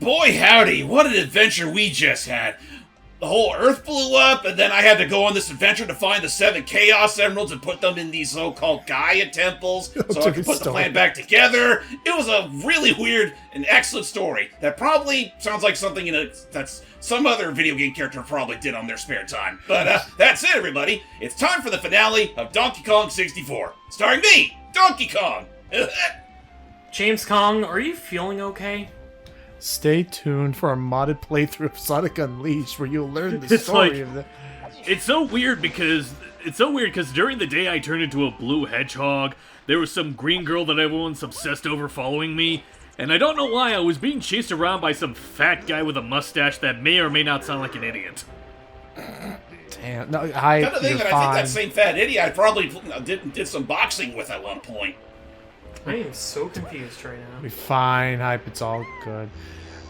Boy howdy, what an adventure we just had. The whole Earth blew up, and then I had to go on this adventure to find the 7 Chaos Emeralds and put them in these so-called Gaia temples so I could put the plan back together. It was a really weird and excellent story that probably sounds like something that's some other video game character probably did on their spare time. But that's it, everybody. It's time for the finale of Donkey Kong 64, starring me, Donkey Kong. James Kong, are you feeling okay? Stay tuned for a modded playthrough of Sonic Unleashed where you'll learn the story of the... It's so weird because during the day I turned into a blue hedgehog. There was some green girl that everyone's obsessed over following me, and I don't know why I was being chased around by some fat guy with a mustache that may or may not sound like an idiot. Damn, no, I. Kind of thing that I think that same fat idiot I probably did some boxing with at one point. I am so confused right now. Be fine, Hype. It's all good.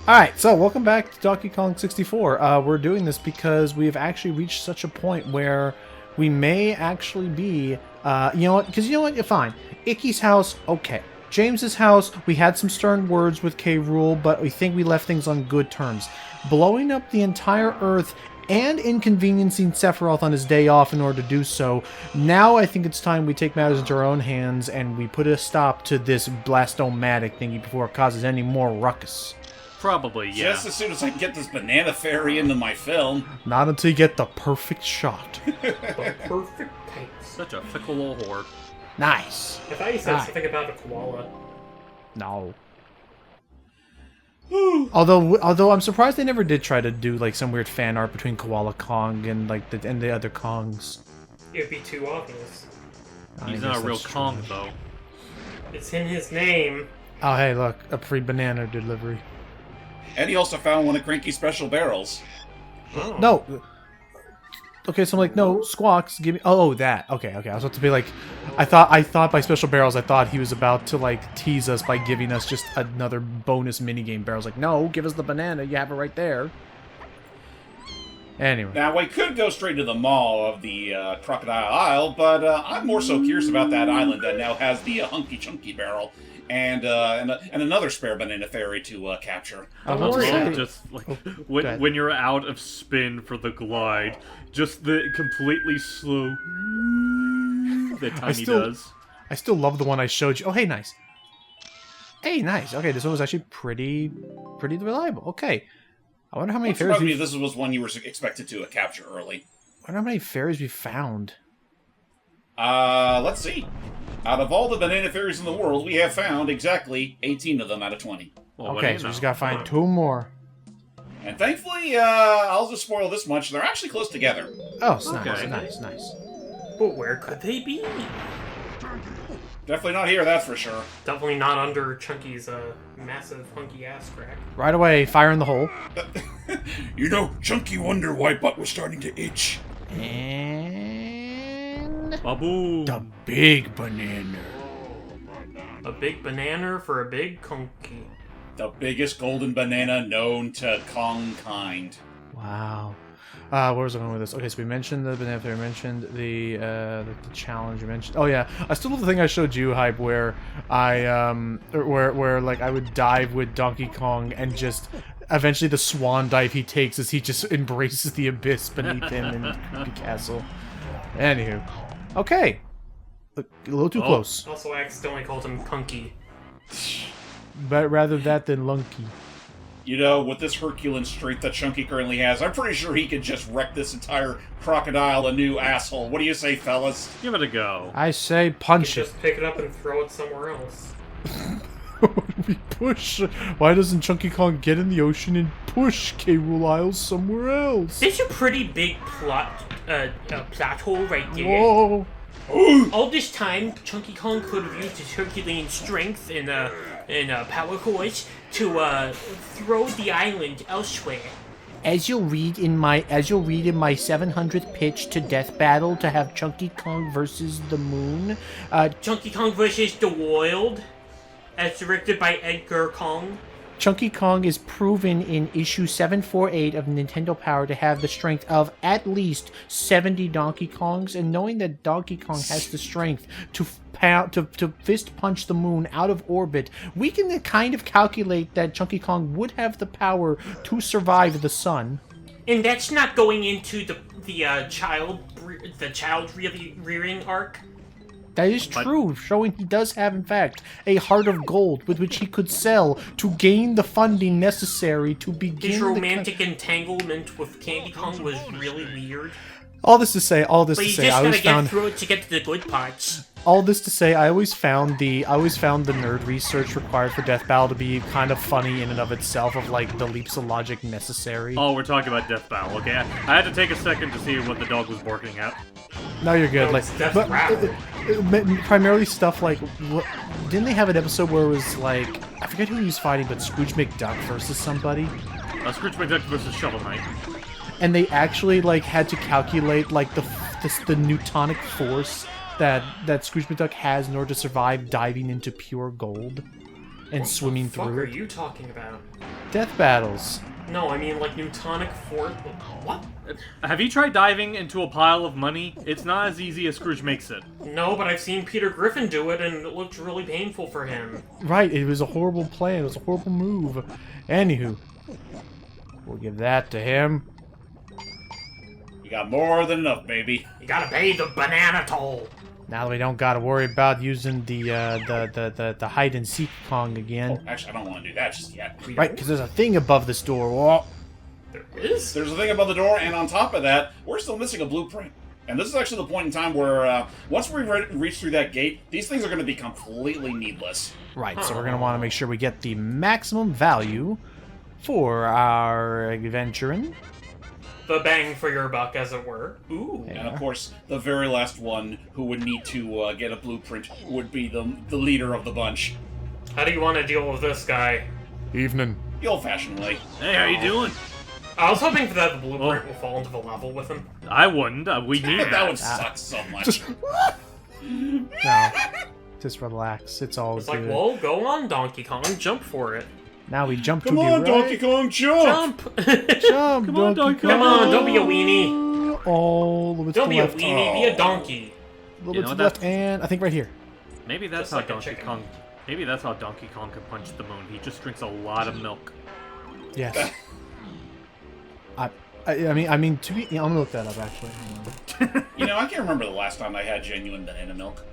Alright, so welcome back to Donkey Kong 64. We're doing this because we have actually reached such a point where we may actually be... you know what? Because you know what? You're fine. Icky's house, okay. James's house, we had some stern words with Rool, but we think we left things on good terms. Blowing up the entire Earth and inconveniencing Sephiroth on his day off in order to do so. Now I think it's time we take matters into our own hands and we put a stop to this Blastomatic thingy before it causes any more ruckus. Probably, yeah. Just as soon as I can get this banana fairy into my film. Not until you get the perfect shot. The perfect type. Such a fickle little whore. Nice. I thought you said something about a koala. No. Although I'm surprised they never did try to do like some weird fan art between Koala Kong and like the other Kongs. It would be too obvious. He's not a real Kong, though. It's in his name. Oh, hey, look, a free banana delivery. And he also found one of Cranky's special barrels. Oh. No. Okay, so I'm like, no, Squawks, give me... Oh, that. Okay. I was about to be like... I thought by special barrels, I thought he was about to, like, tease us by giving us just another bonus minigame barrels. Like, no, give us the banana. You have it right there. Anyway. Now, we could go straight to the mall of the Crocodile Isle, but I'm more so curious about that island that now has the Hunky Chunky barrel. And another spare banana fairy to capture. Just like when you're out of spin for the glide, just the completely slow that Tiny does. I still love the one I showed you. Oh, hey, nice. Hey, nice. Okay, this one was actually pretty reliable. Okay, I wonder how many fairies. Probably this was one you were expected to capture early. I wonder how many fairies we found. Let's see. Out of all the banana fairies in the world, we have found exactly 18 of them out of 20. Well, okay, so we just gotta find 2 more. And thankfully, I'll just spoil this much, they're actually close together. Oh, nice. But where could they be? Definitely not here, that's for sure. Definitely not under Chunky's massive hunky ass crack. Right away, fire in the hole. You know, Chunky wondered why butt was starting to itch. And... Babu. The big banana. A big banana for a big conky. The biggest golden banana known to Kong kind. Wow. Where was I going with this? Okay, so we mentioned the banana fairy, we mentioned the challenge, we mentioned... Oh yeah, I still love the thing I showed you, Hype, where I, where like, I would dive with Donkey Kong and just... Eventually the swan dive he takes as he just embraces the abyss beneath him in the castle. Anywho. Okay. A little too close. Also, I accidentally called him Kunky. But rather that than Lunky. You know, with this Herculean strength that Chunky currently has, I'm pretty sure he could just wreck this entire crocodile a new asshole. What do you say, fellas? Give it a go. I say punch it. Just pick it up and throw it somewhere else. We push. Why doesn't Chunky Kong get in the ocean and push Rool Isles somewhere else? There's a pretty big plot hole right there. Whoa! All this time, Chunky Kong could have used his Herculean strength and power chords to throw the island elsewhere. As you'll read in my 700th pitch to death battle to have Chunky Kong versus the moon, Chunky Kong versus the world, as directed by Edgar Kong. Chunky Kong is proven in issue 748 of Nintendo Power to have the strength of at least 70 Donkey Kongs, and knowing that Donkey Kong has the strength to to fist punch the moon out of orbit, we can kind of calculate that Chunky Kong would have the power to survive the sun. And that's not going into the child rearing arc. That is true, showing he does have, in fact, a heart of gold with which he could sell to gain the funding necessary to begin His romantic entanglement with Candy Kong was really weird. All this to say, But you just gotta get through it to get to the good parts. All this to say, I always found the nerd research required for Death Battle to be kind of funny in and of itself, of like the leaps of logic necessary. Oh, we're talking about Death Battle, okay? I had to take a second to see what the dog was barking at. No, you're good. No, like, it's Death but Rattle. primarily stuff like, didn't they have an episode where it was like, I forget who he was fighting, but Scrooge McDuck versus somebody? Scrooge McDuck versus Shovel Knight. And they actually like had to calculate like the Newtonic force that Scrooge McDuck has in order to survive diving into pure gold and swimming through it. What the fuck are you talking about? Death battles. No, I mean like Newtonic force. What? Have you tried diving into a pile of money? It's not as easy as Scrooge makes it. No, but I've seen Peter Griffin do it, and it looked really painful for him. Right, it was a horrible plan. It was a horrible move. Anywho, we'll give that to him. You got more than enough, baby. You gotta pay the banana toll. Now that we don't gotta worry about using the hide and seek Kong again. Oh, actually, I don't want to do that just yet. Right, because there's a thing above this door. Oh. There is? There's a thing above the door, and on top of that, we're still missing a blueprint. And this is actually the point in time where, once we reach through that gate, these things are going to be completely needless. Right, so we're going to want to make sure we get the maximum value for our adventuring. The bang for your buck, as it were. Ooh. And of course, the very last one who would need to get a blueprint would be the leader of the bunch. How do you want to deal with this guy? Evening. The old-fashioned way. Hey, how you doing? I was hoping for that the blueprint will fall into the level with him. I wouldn't. We need That would suck so much. No, just relax. It's all It's good. like, well, go on, Donkey Kong, jump for it. Now we jump Come to on, the Donkey right. Kong, jump! Jump! Jump, Come on, Donkey Donkey Kong. Come on, don't be a weenie. All the way to Don't the be a left. weenie, be a donkey. A little You bit know to the left, and I think right here. Maybe that's Just how like a Donkey chicken. Kong. Maybe that's how Donkey Kong can punch the moon. He just drinks a lot of milk. Yes. I mean, to be, I'm gonna look that up actually. You know, I can't remember the last time I had genuine banana milk.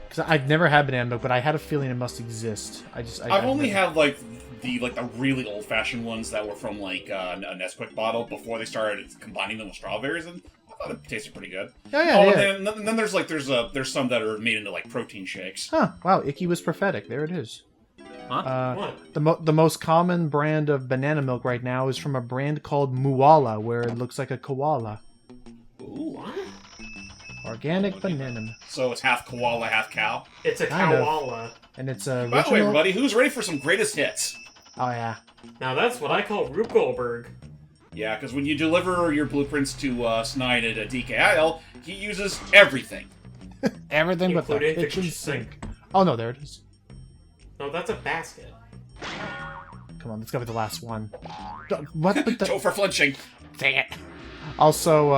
Because I've never had banana milk, but I had a feeling it must exist. I've only had like the really old-fashioned ones that were from like a Nesquik bottle before they started combining them with strawberries, and I thought it tasted pretty good. Oh yeah, yeah. And then there's some that are made into like protein shakes. Huh? Wow, Icky was prophetic. There it is. Huh? What? The most common brand of banana milk right now is from a brand called Muala, where it looks like a koala. Ooh. What? Organic banana milk. So it's half koala, half cow. It's a Kind of. koala. And it's a By the way, everybody, who's ready for some greatest hits? Oh yeah. Now that's what I call Rube Goldberg. Yeah, because when you deliver your blueprints to Snide at DKIL, he uses everything. Everything but the Including the kitchen kitchen sink. Oh no, there it is. No, that's a basket. Come on, that's gotta be the last one. What? But Joe for flinching. dang it. Also,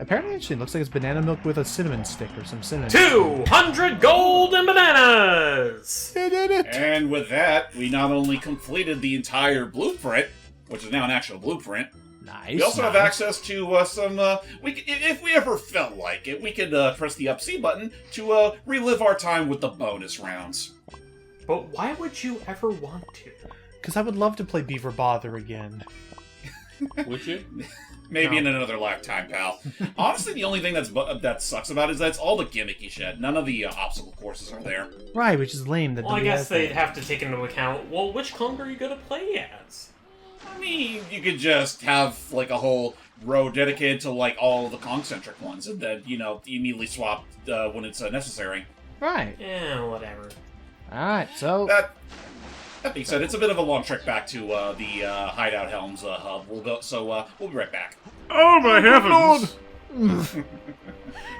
apparently, actually, it looks like it's banana milk with a cinnamon stick or some cinnamon. 200 golden bananas! You did it! And with that, we not only completed the entire blueprint, which is now an actual blueprint, Nice. we also have nice. access to some. If we ever felt like it, we could press the up C button to relive our time with the bonus rounds. But why would you ever want to? Because I would love to play Beaver Bother again. Would you? Maybe No. in another lifetime, pal. Honestly, the only thing that sucks about it is that's all the gimmicky shit. None of the obstacle courses are there. Right, which is lame. That Well, I we guess have they'd have to take into account, well, which Kong are you gonna play as? I mean, you could just have like a whole row dedicated to like all the Kong-centric ones, and then you immediately swap when it's necessary. Right. Whatever. Alright, so... That being said, it's a bit of a long trek back to the Hideout Helm's hub. We'll be right back. Oh my heavens!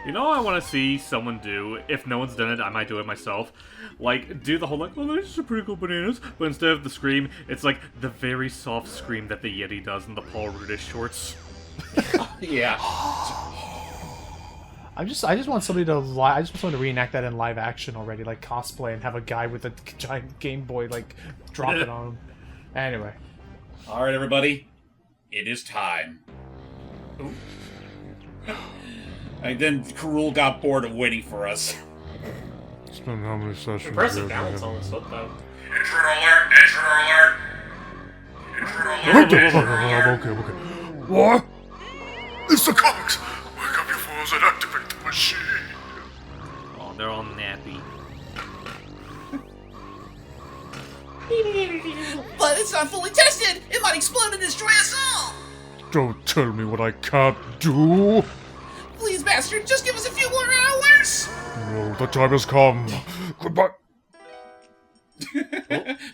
You know what I want to see someone do? If no one's done it, I might do it myself. Like, do the whole like, oh, these are pretty cool bananas, but instead of the scream, it's like the very soft scream that the Yeti does in the Paul Rudish shorts. Yeah. I just want somebody to I just want someone to reenact that in live action already, like cosplay, and have a guy with a giant Game Boy like drop it on him. Anyway. All right, everybody, it is time. And then Rool got bored of waiting for us. It's been how many sessions? Impressive balance on this foot, though. Intruder alert! Intruder alert! Okay. What? It's the comics! Wake up your phones and activate the machine! Oh, they're all nappy. But it's not fully tested! It might explode and destroy us all! Don't tell me what I can't do! Please, bastard, just give us a few more hours! No, the time has come. Goodbye.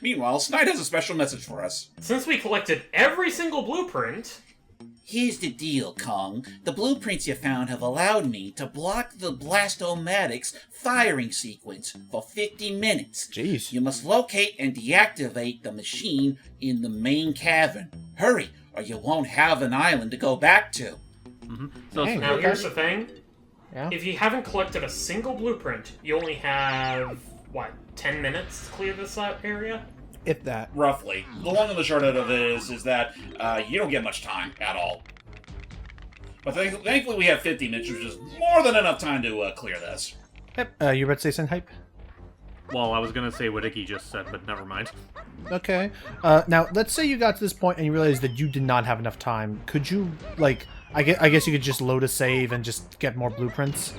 Meanwhile, Snide has a special message for us. Since we collected every single blueprint... Here's the deal, Kong. The blueprints you found have allowed me to block the Blastomatic's firing sequence for 50 minutes. Jeez. You must locate and deactivate the machine in the main cavern. Hurry, or you won't have an island to go back to. So Hey, Now, okay. here's the thing. Yeah. If you haven't collected a single blueprint, you only have, 10 minutes to clear this area? If that. Roughly. The long and the short of it is that you don't get much time at all. But thankfully we have 50 minutes, which is more than enough time to clear this. Yep. You about to say something, Hype? well, I was gonna say what Icky just said, but never mind. Okay. Now, let's say you got to this point and you realized that you did not have enough time. Could you, like, I guess you could just load a save and just get more blueprints?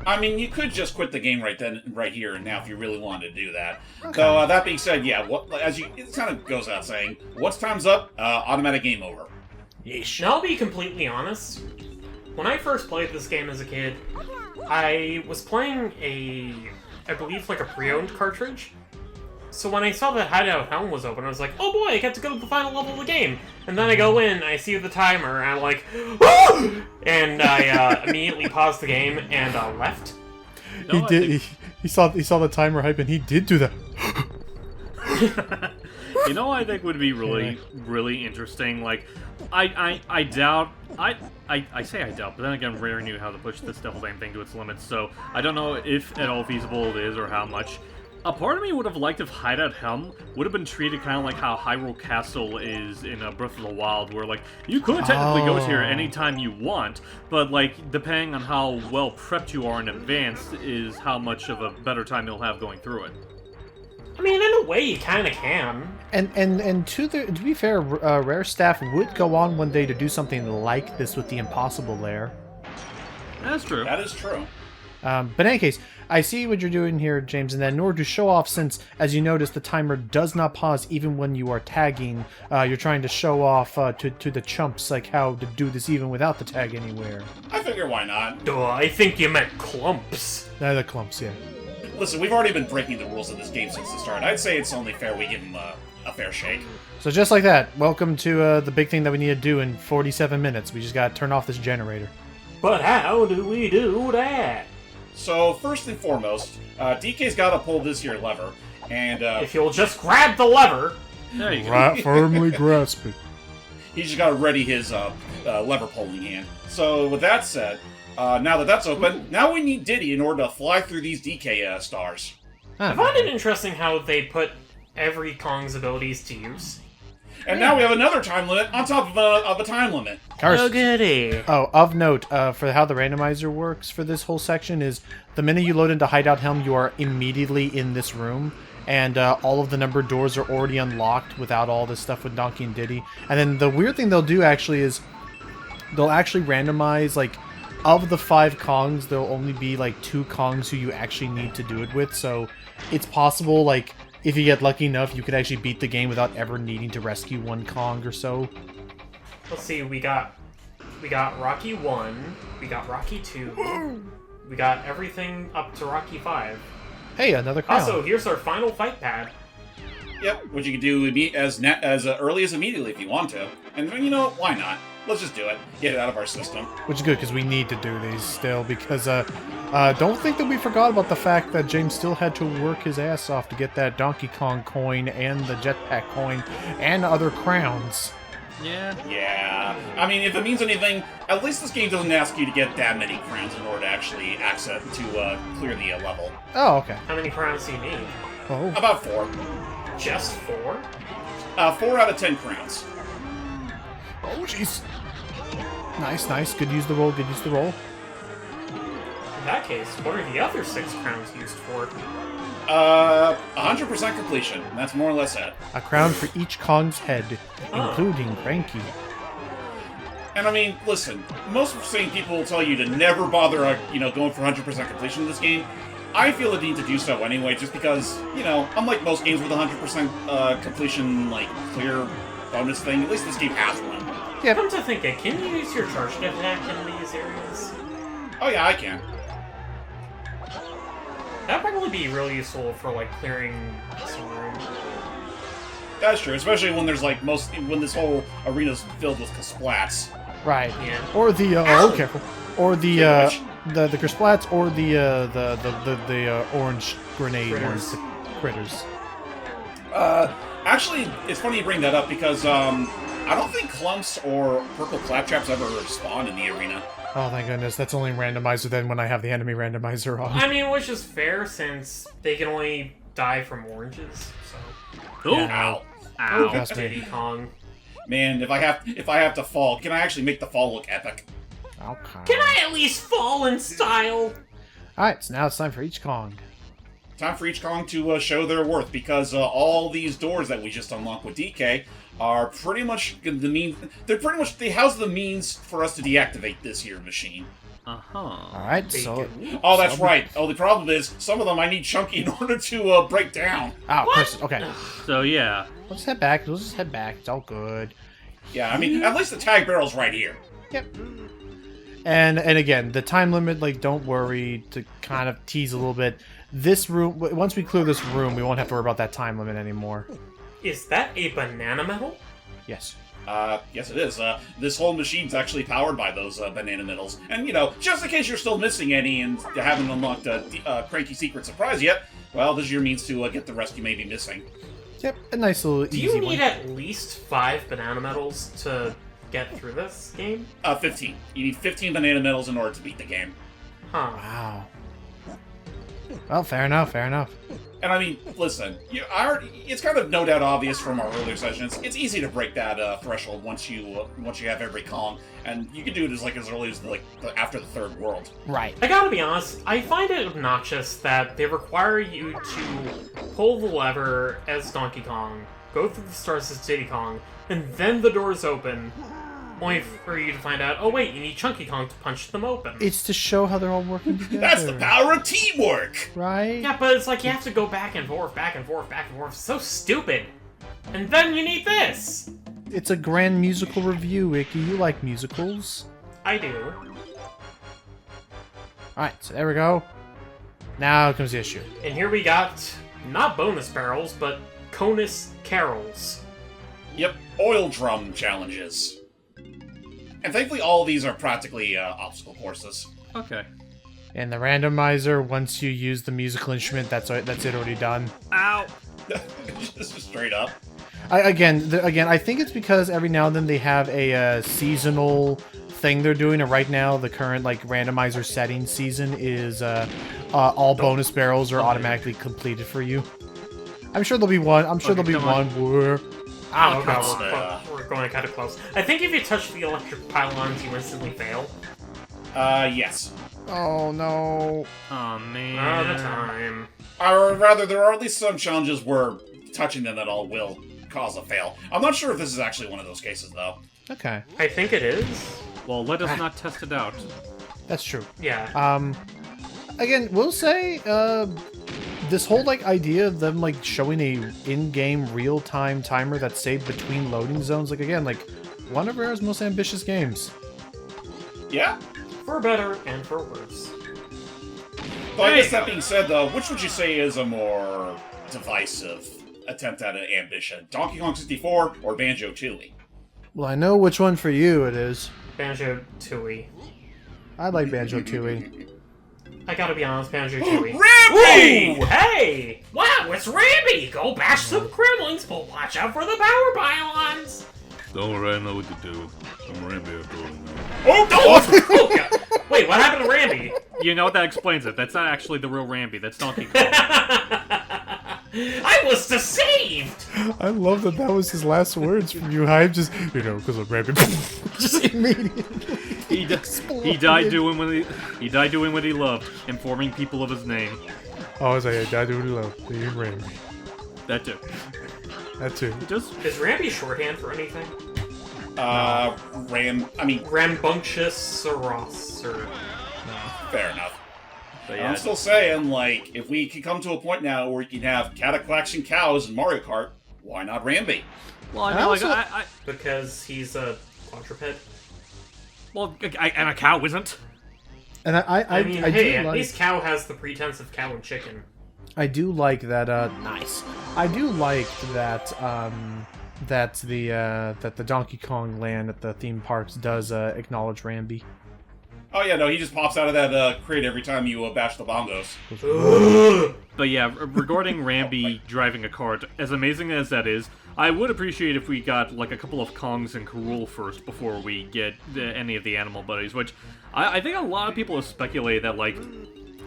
I mean, you could just quit the game right here and now if you really wanted to do that. Okay. So, that being said, yeah, it kind of goes out saying, once time's up, automatic game over. Yeesh. Now, I'll be completely honest. When I first played this game as a kid, I was playing I believe, like a pre-owned cartridge. So when I saw that Hideout Helm was open, I was like, oh boy, I get to go to the final level of the game. And then I go in, I see the timer, and I'm like, ah! And I immediately paused the game and left. He did. He saw the timer hype, and he did do that. You know what I think would be really interesting? Like, I doubt... I say I doubt, but then again, Rare knew how to push this Devil Damn thing to its limits, so I don't know if at all feasible it is or how much. A part of me would have liked if Hideout Helm would have been treated kind of like how Hyrule Castle is in Breath of the Wild, where, like, you could technically go here anytime you want, but, like, depending on how well prepped you are in advance is how much of a better time you'll have going through it. I mean, in a way, you kind of can. And to be fair, Rare staff would go on one day to do something like this with the Impossible Lair. That's true. That is true. But in any case, I see what you're doing here, James, and then in order to show off, since, as you notice, the timer does not pause even when you are tagging, you're trying to show off to the chumps, like, how to do this even without the tag anywhere. I figure why not. Duh, I think you meant clumps. The clumps, yeah. Listen, we've already been breaking the rules of this game since the start. I'd say it's only fair we give him a fair shake. So just like that, welcome to the big thing that we need to do in 47 minutes. We just gotta turn off this generator. But how do we do that? So, first and foremost, DK's got to pull this here lever, and If you'll just grab the lever. There you go. Right, firmly grasp it. he's just got to ready his lever pulling hand. So, with that said, now that that's open, now we need Diddy in order to fly through these DK stars. I find it interesting how they put every Kong's abilities to use. And now we have another time limit on top of a time limit. Oh, goody. Oh, of note, for how the randomizer works for this whole section is the minute you load into Hideout Helm, you are immediately in this room, and all of the numbered doors are already unlocked without all this stuff with Donkey and Diddy. And then the weird thing they'll do actually is they'll actually randomize, like, of the 5 Kongs, there'll only be, like, 2 Kongs who you actually need to do it with, so it's possible, like, if you get lucky enough, you could actually beat the game without ever needing to rescue 1 Kong or so. Let's see, we got Rocky 1, we got Rocky 2, we got everything up to Rocky 5. Hey, another crown. Also, here's our final fight pad. Yep, which you can do as early as immediately if you want to. And, you know, why not? Let's just do it. Get it out of our system. Which is good, because we need to do these still, because, don't think that we forgot about the fact that James still had to work his ass off to get that Donkey Kong coin and the Jetpack coin and other crowns. Yeah. Yeah. I mean, if it means anything, at least this game doesn't ask you to get that many crowns in order to actually access to clear the level. Oh, okay. How many crowns do you need? Oh. About 4. Just 4? 4 out of 10 crowns. Oh, jeez. Nice, nice. Good use the roll, good use the roll. In that case, what are the other 6 crowns used for? 100% completion. That's more or less it. A crown for each Kong's head, including Cranky. And I mean, listen, most sane people will tell you to never bother, going for 100% completion in this game. I feel the need to do so anyway, just because, unlike most games with 100% completion, clear bonus thing, at least this game has one. Yep. Come to think it, can you use your charged attack in these areas? Oh yeah, I can. That'd probably be really useful for, clearing some room. That's true, especially when there's, when this whole arena's filled with Kasplats. Right. Yeah. Or the, careful. Or the, Which? the Kersplats, or the orange grenade ones, the critters. Actually, it's funny you bring that up because, I don't think clumps or purple claptraps ever spawn in the arena. Oh, thank goodness. That's only randomizer then when I have the enemy randomizer on. I mean, which is fair since they can only die from oranges, so... Oh, Yeah. ow. Trust me. Diddy Kong. Man, if I have to fall, can I actually make the fall look epic? Okay. Can I at least fall in style? Alright, so now it's time for each Kong. Time for each Kong to show their worth, because all these doors that we just unlocked with DK are pretty much they house the means for us to deactivate this here machine. Uh-huh. Alright, so... Oh, that's right. Oh, the problem is, some of them I need chunky in order to break down. Oh, Chris, okay. So, yeah. Let's head back. Let's just head back. It's all good. Yeah, I mean, at least the tag barrel's right here. Yep. And again, the time limit, don't worry, to kind of tease a little bit. This room, once we clear this room, we won't have to worry about that time limit anymore. Is that a banana metal? Yes. Yes it is. This whole machine's actually powered by those banana metals. And, just in case you're still missing any and you haven't unlocked Cranky Secret Surprise yet, well, this is your means to get the rest you may be missing. Yep, a nice little Do easy you one. need at least 5 banana metals to get through this game? 15. You need 15 banana metals in order to beat the game. Huh. Wow. Well, fair enough, fair enough. And I mean, listen, it's kind of no doubt obvious from our earlier sessions. It's easy to break that threshold once you have every Kong, and you can do it as early as after the 3rd world. Right. I gotta be honest, I find it obnoxious that they require you to pull the lever as Donkey Kong, go through the stars as Diddy Kong, and then the doors open, only for you to find out, oh wait, you need Chunky Kong to punch them open. It's to show how they're all working together. That's the power of teamwork! Right? Yeah, but it's you have to go back and forth, back and forth, back and forth. So stupid. And then you need this. It's a grand musical review, Icky. You like musicals. I do. Alright, so there we go. Now comes the issue. And here we got, not bonus barrels, but conus carols. Yep, oil drum challenges. And thankfully all of these are practically obstacle courses. Okay. And the randomizer, once you use the musical instrument, that's it already done. Ow! This is straight up. Again, I think it's because every now and then they have a seasonal thing they're doing, and right now the current randomizer setting season is all bonus barrels are automatically completed for you. I'm sure there'll be one. I'm sure there'll be one where. Oh god, we're going kind of close. I think if you touch the electric pylons, you instantly fail. Yes. Oh no. Oh man. Another time. Or rather, there are at least some challenges where touching them at all will cause a fail. I'm not sure if this is actually one of those cases, though. Okay, I think it is. Well, let us not test it out. that's true. Yeah. Again, we'll say this whole idea of them showing a in-game real-time timer that's saved between loading zones, again, one of Rare's most ambitious games. Yeah? For better and for worse. But I guess that being said, though, which would you say is a more divisive attempt at an ambition? Donkey Kong 64 or Banjo-Tooie? Well, I know which one for you it is. Banjo-Tooie. I like Banjo-Tooie. I gotta be honest, Banjo-Tooie. Rambi! Ooh, hey! Wow, it's Rambi! Go bash some Kremlings, but watch out for the power pylons! Don't worry, I know what to do. I'm Rambi after all. Oh God. Wait, what happened to Rambi? You know, that explains it. That's not actually the real Rambi. That's Donkey Kong. I was deceived! I love that was his last words from you, Hype. Just, because of Rabbit. Just immediately. He died doing what he loved, informing people of his name. Oh, I was like, I died doing what he loved. Being Rambi. That too. That too. Is Rambi shorthand for anything? Rambunctious Ross, or... Fair enough. But yeah, I'm still saying, like, if we can come to a point now where you can have cataclaxing cows in Mario Kart, why not Rambi? well, I mean, Because he's a quadruped? and a cow isn't. And I mean, do at like, least cow has the pretense of cow and chicken. I do like that. Nice. I do like that. That the Donkey Kong Land at the theme parks does acknowledge Rambi. Oh yeah, no, he just pops out of that crate every time you bash the bongos. But yeah, regarding Rambi driving a cart, as amazing as that is, I would appreciate if we got like a couple of Kongs and Rool first before we get any of the animal buddies, which I think a lot of people have speculated that, like,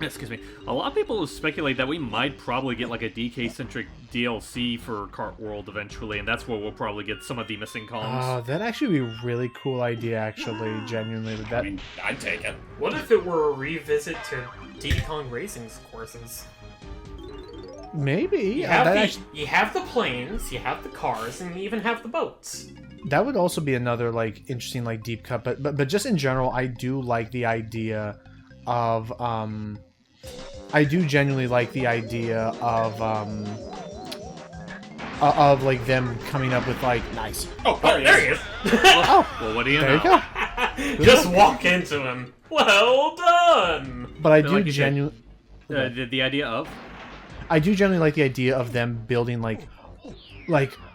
a lot of people have speculated that we might probably get like a DK-centric DLC for Kart World eventually, and that's where we'll probably get some of the missing Kongs. Oh, that'd actually be a really cool idea, actually, genuinely. With that. I mean, I'd take it. What if it were a revisit to Diddy Kong Racing's courses? Maybe. You have the planes, you have the cars, and you even have the boats. That would also be another like interesting like deep cut, but just in general, I do like the idea of I do genuinely like the idea of like them coming up with like nice. Oh, there he is. Well, what do you know? There you go. Just walk into him. Well done. But I do like you genuinely. The idea of? I do generally like the idea of them building like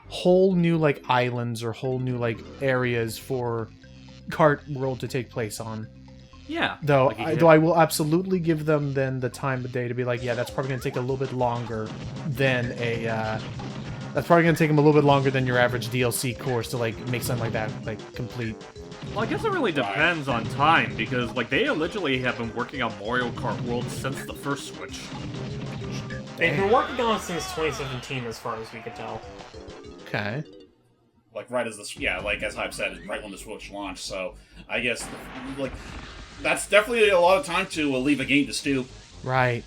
whole new like islands or whole new like areas for Kart World to take place on. Yeah. Though like I will absolutely give them then the time of day to be like, yeah, that's probably going to take a little bit longer than that's probably going to take them a little bit longer than your average DLC course to like make something like that like complete. Well, I guess it really depends on time, because like they allegedly have been working on Mario Kart World since the first Switch. They've been working on it since 2017, as far as we could tell. Okay. Like right as this, yeah, like as Hype said, right when the Switch launched. So I guess like that's definitely a lot of time to leave a game to stew. Right.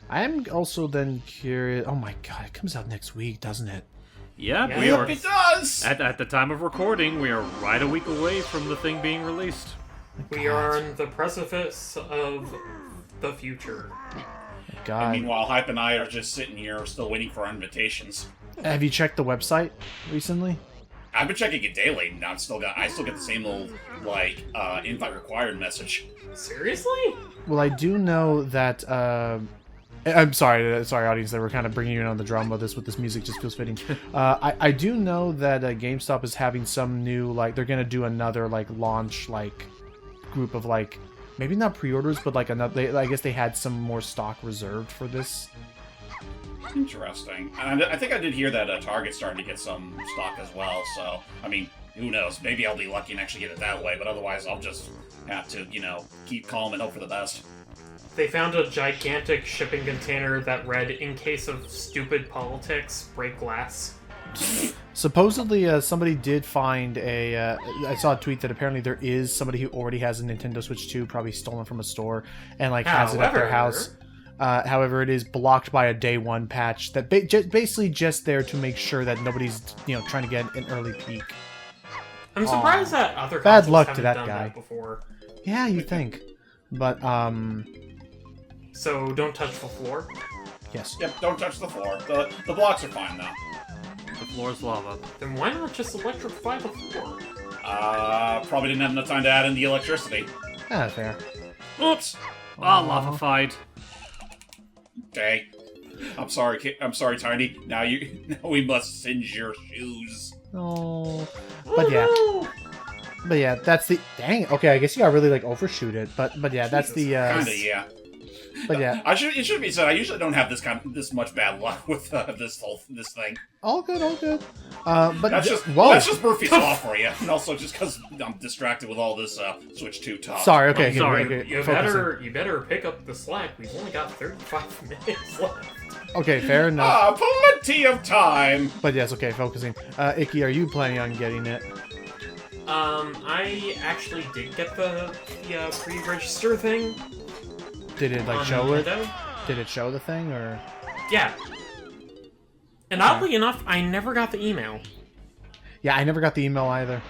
I am also then curious. Oh my god, it comes out next week, doesn't it? Yeah, Yeah. we are. It does. At the time of recording, we are right a week away from the thing being released. We are on the precipice of the future. God. And meanwhile, Hype and I are just sitting here, still waiting for our invitations. Have you checked the website recently? I've been checking it daily, and I still get the same old like invite required message. Seriously? Well, I do know that. I'm sorry, audience, that we're kind of bringing you in on the drama of this with this music. Just feels fitting. I do know that GameStop is having some new like they're gonna do another like launch like group of like maybe not pre-orders, but like another. I guess they had some more stock reserved for this. Interesting. And I think I did hear that Target's starting to get some stock as well. So I mean, who knows? Maybe I'll be lucky and actually get it that way. But otherwise, I'll just have to keep calm and hope for the best. They found a gigantic shipping container that read, "In case of stupid politics, break glass." Supposedly, somebody did find a. I saw a tweet that apparently there is somebody who already has a Nintendo Switch 2, probably stolen from a store, and like has it at their house. However, it is blocked by a day one patch that basically just there to make sure that nobody's trying to get an early peek. I'm surprised that other Bad consoles luck to haven't that done guy. that before. Yeah, you think, but So don't touch the floor. yes. Yep. Don't touch the floor. The blocks are fine though. The floor's lava. Then why not just electrify the floor? Probably didn't have enough time to add in the electricity. Ah, fair. Oops. Ah, lava-fied. Okay. I'm sorry, Tiny. Now we must singe your shoes. Oh, but yeah, that's the dang. Okay, I guess you gotta really like overshoot it, but yeah, that's the Kinda, yeah. But yeah, It should be said. I usually don't have this much bad luck with this thing. all good, all good. But That's just Murphy's Law for you, and also just because I'm distracted with all this Switch 2 talk. Sorry. Okay. Sorry. Okay, You better pick up the slack. We've only got 35 minutes left. Okay, fair enough. Plenty of time. But yes, okay, focusing. Icky, are you planning on getting it? I actually did get the pre-register thing. Did it like on show it? Nintendo. Did it show the thing or? Yeah. And oddly enough, I never got the email. Yeah, I never got the email either.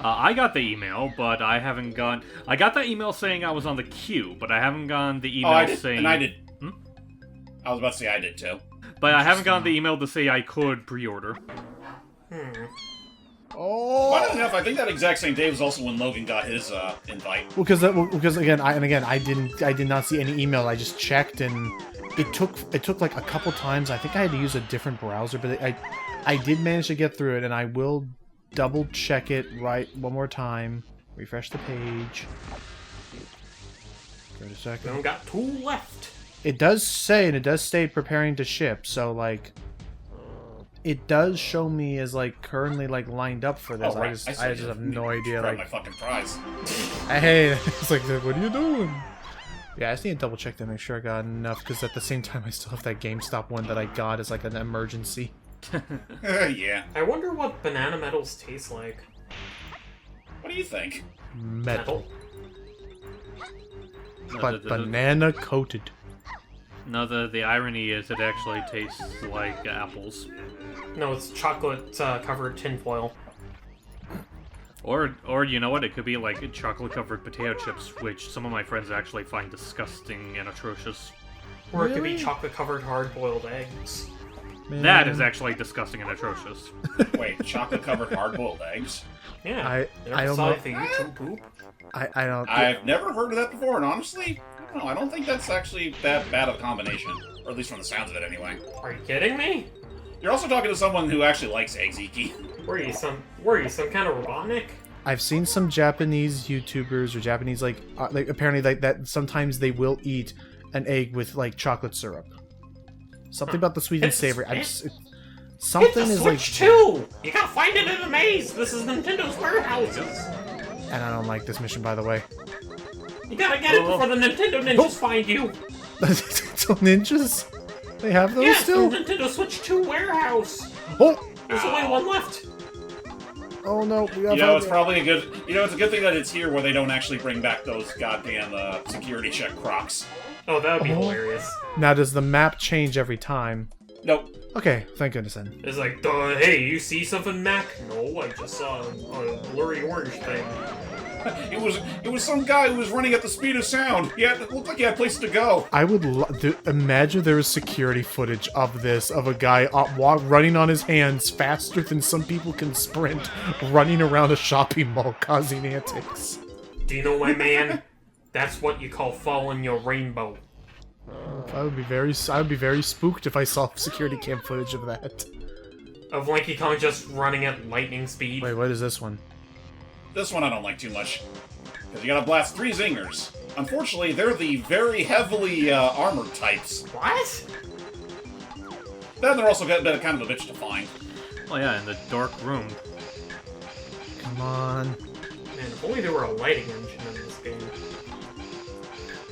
I got the email, but I haven't gone. I got the email saying I was on the queue, but I haven't gotten the email saying. And I did. I was about to say I did too. But I haven't gotten the email to say I could pre-order. Oh. Funny enough, I think that exact same day was also when Logan got his invite. Well, because again, I did not see any email. I just checked, and it took like a couple times. I think I had to use a different browser, but I did manage to get through it, and I will double check it right one more time. Refresh the page. Wait a We second. only got 2 left. It does say, and it does state preparing to ship, so like it does show me as like currently like lined up for this. Oh, right. I just have no idea. Grab Like, my fucking prize. hey, it's like, what are you doing? Yeah, I just need to double check to make sure I got enough, because at the same time I still have that GameStop one that I got as like an emergency. Yeah. I wonder what banana metals taste like. What do you think? Metal. But banana coated. No, the irony is it actually tastes like apples. No, it's chocolate covered tinfoil. Or you know what? It could be like chocolate-covered potato chips, which some of my friends actually find disgusting and atrocious. Or it could be Really? chocolate covered hard boiled eggs. Man. That is actually disgusting and atrocious. Wait, chocolate-covered hard-boiled eggs? Yeah. You never I don't saw know. it for YouTube poop? I don't. I've never heard of that before, and honestly, I don't think that's actually that bad of a combination. Or at least from the sounds of it, anyway. Are you kidding me? You're also talking to someone who actually likes eggs, Iki. Were you some kind of Robotnik? I've seen some Japanese YouTubers or Japanese like apparently like that sometimes they will eat an egg with like chocolate syrup. Something about the sweet and savory. Something Hit the is like, Switch 2! You gotta find it in a maze! This is Nintendo's warehouses! and I don't like this mission, by the way. You gotta get it before the Nintendo ninjas find you! So ninjas, they have those Yeah, still. the Nintendo Switch 2 warehouse! Oh, There's only one left! oh no, we got. It's probably a good. It's a good thing that it's here where they don't actually bring back those goddamn security check crocs. Oh, that would be Oh. hilarious. Now, does the map change every time? Nope. Okay, thank goodness then. It's like, hey, you see something, Mac? No, I just saw a blurry orange thing. It was some guy who was running at the speed of sound. Yeah, it looked like he had places to go. I would imagine there was security footage of this, of a guy running on his hands faster than some people can sprint, running around a shopping mall causing antics. Do you know, my man? That's what you call following your rainbow. I would be very spooked if I saw security cam footage of that. Of Lanky Kong just running at lightning speed. Wait, what is this one? This one I don't like too much. Because you gotta blast 3 zingers. Unfortunately, they're the very heavily armored types. What? Then they're also kind of a bitch to find. Oh yeah, in the dark room. Come on. Man, if only there were a lighting engine in this game.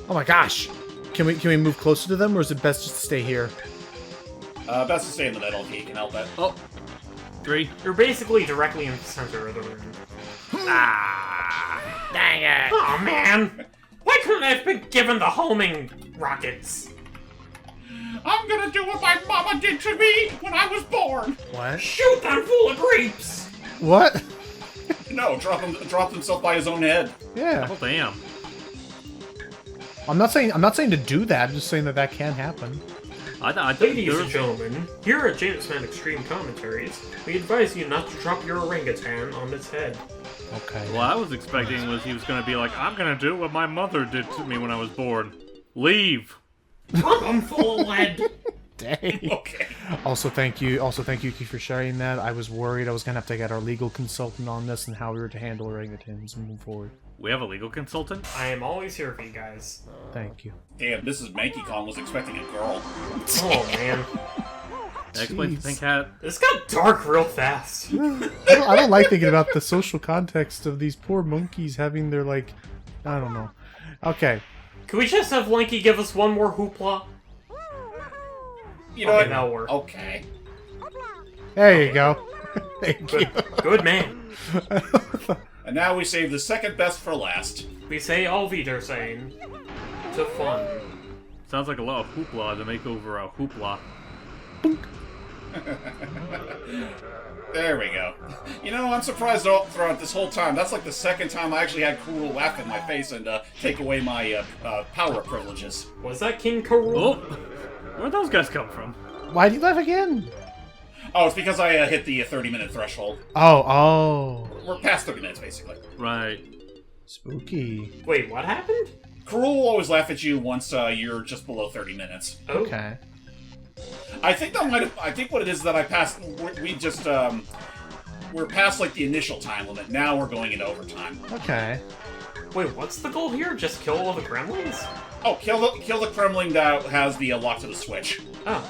Oh my gosh! Can we move closer to them, or is it best just to stay here? Best to stay in the middle if you can help it. Oh, 3. You're basically directly in the center of the room. Dang it! Oh man! Why couldn't I have been given the homing rockets? I'm gonna do what my mama did to me when I was born! What? Shoot them full of grapes! What? No, drop himself by his own head. Yeah. Oh damn. I'm not saying to do that. I'm just saying that can happen. I think Ladies and there's... gentlemen, here at Jamesman Extreme Commentaries, we advise you not to drop your orangutan on its head. Okay. What I was expecting was he was gonna be like, I'm gonna do what my mother did to me when I was born. Leave. Pump them full of lead! Dang. Okay. Also, thank you, Keith, for sharing that. I was worried I was gonna have to get our legal consultant on this and how we were to handle orangutans moving forward. We have a legal consultant? I am always here for you guys. Thank you. Damn, Mrs. Manky Kong was expecting a girl. Oh man. Explains Pink Hat. This got dark real fast. I don't like thinking about the social context of these poor monkeys having their, like, I don't know. Okay. Can we just have Lanky give us one more hoopla? You know what? That'll work. Okay. There you go. Thank you. Good man. And now we save the second best for last. We say all Wiedersehen. To fun. Sounds like a lot of hoopla to make over a hoopla. There we go. You know, I'm surprised throughout this whole time. That's like the second time I actually had Krusha laugh in my face and take away my power privileges. Was that King Karul? Oh! Where'd those guys come from? Why'd you laugh again? Oh, it's because I hit the 30-minute threshold. Oh. We're past 30 minutes, basically. Right. Spooky. Wait, what happened? Krusha will always laugh at you once you're just below 30 minutes. Oh. Okay. I think I think what it is that I passed. We're past like the initial time limit. Now we're going into overtime. Okay. Wait, what's the goal here? Just kill all the gremlins? Oh, kill the Kremling that has the lock to the switch. Oh,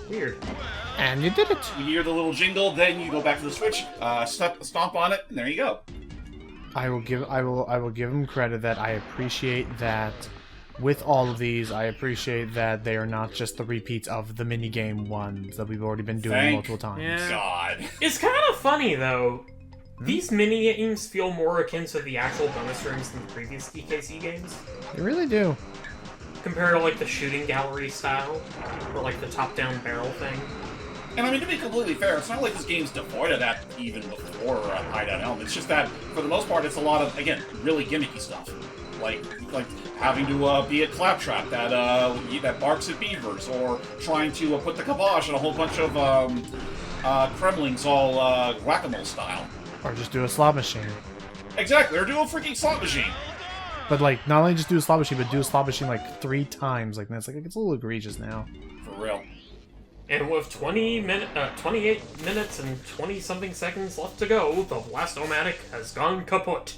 weird. And you did it. You hear the little jingle, then you go back to the switch, stomp on it, and there you go. I will give him credit that I appreciate that. With all of these, I appreciate that they are not just the repeats of the minigame ones that we've already been doing Thank multiple times. Yeah. God. It's kind of funny, though. These mini-games feel more akin to the actual bonus rooms than the previous DKC games. They really do. Compared to, like, the shooting gallery style, or, like, the top-down barrel thing. And I mean, to be completely fair, it's not like this game's devoid of that even before Hideout Helm. It's just that, for the most part, it's a lot of, again, really gimmicky stuff. Like having to be a claptrap that barks at beavers, or trying to put the kibosh on a whole bunch of Kremlings all whack-a-mole style. Or just do a slot machine. Exactly, or do a freaking slot machine. But, like, not only just do a slot machine, but do a slot machine, like, 3 times. Like, that's, like, it's a little egregious now. For real. And with 28 minutes and 20-something seconds left to go, the Blast-O-Matic has gone kaput.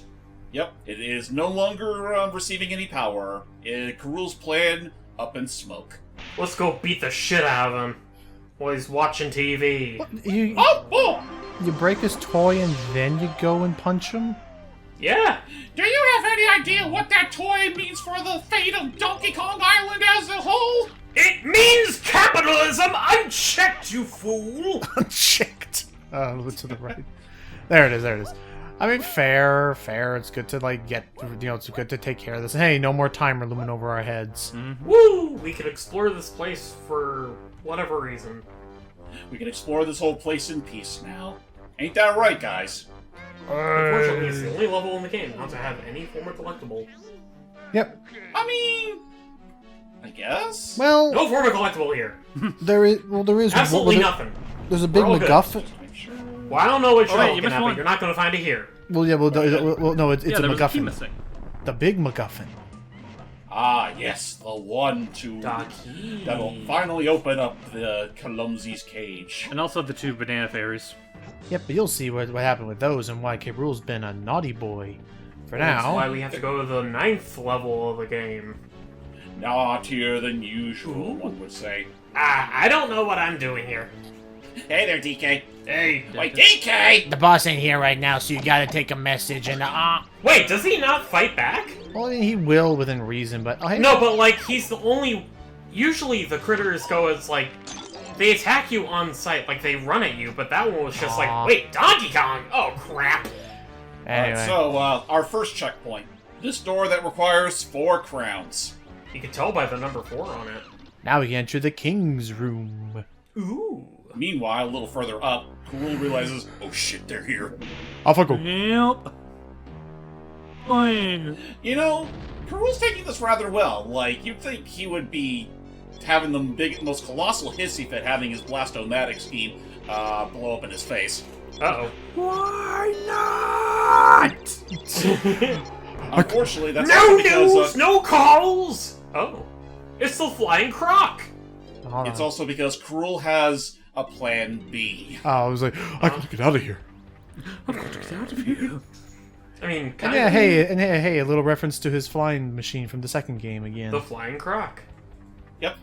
Yep, it is no longer receiving any power. Karul's plan, up in smoke. Let's go beat the shit out of him while he's watching TV. What? You break his toy and then you go and punch him? Yeah. Do you have any idea what that toy means for the fate of Donkey Kong Island as a whole? It means capitalism! Unchecked, you fool! Unchecked. A little bit to the right. There it is. I mean, fair. It's good to, like, it's good to take care of this. Hey, no more timer looming over our heads. Mm-hmm. Woo! We could explore this place for whatever reason. We can explore this whole place in peace now. Ain't that right, guys? Unfortunately, it's the only level in the game not to have any form of collectible. Yep. I mean, I guess? Well, No form of collectible here. there is Absolutely nothing. There's a big We're all good. MacGuffin. Well, I don't know what you're wait, you looking missed at, but one. you're not going to find it here. Well, yeah, no, it's Yeah, a there was a key MacGuffin. missing. The big MacGuffin. Ah, yes, the one that'll finally open up the K.Lumsy's cage. And also the 2 banana fairies. Yep, but you'll see what happened with those and why K. Rool's been a naughty boy for That's now. why we have to go to the 9th level of the game. Naughtier than usual, one would say. I don't know what I'm doing here. Hey there, DK. Hey. Wait, DK! The boss ain't here right now, so you gotta take a message and Wait, does he not fight back? Well, I mean, he will within reason, but hey, No, but like, he's the only... Usually the critters go as like... They attack you on sight, like they run at you, but that one was just like, wait, Donkey Kong! Oh, crap! Anyway. Alright, so, our first checkpoint. This door that requires 4 crowns. You can tell by the number 4 on it. Now we can enter the king's room. Ooh. Meanwhile, a little further up, Krul realizes, oh shit, they're here. Off I go. Yep. Fine. You know, Krul's taking this rather well. Like, you'd think he would be having the most colossal hissy fit having his Blast-O-Matic scheme blow up in his face. Uh-oh. Why not? Unfortunately, that's No also because news, no calls! Oh. It's the Flying Croc! Hold it's on. also because Krul has a plan B. Oh, I was like, I gotta get out of here. I've got to get out of here. I mean, And kind yeah, of. hey, a little reference to his flying machine from the second game again. The Flying Croc. Yep,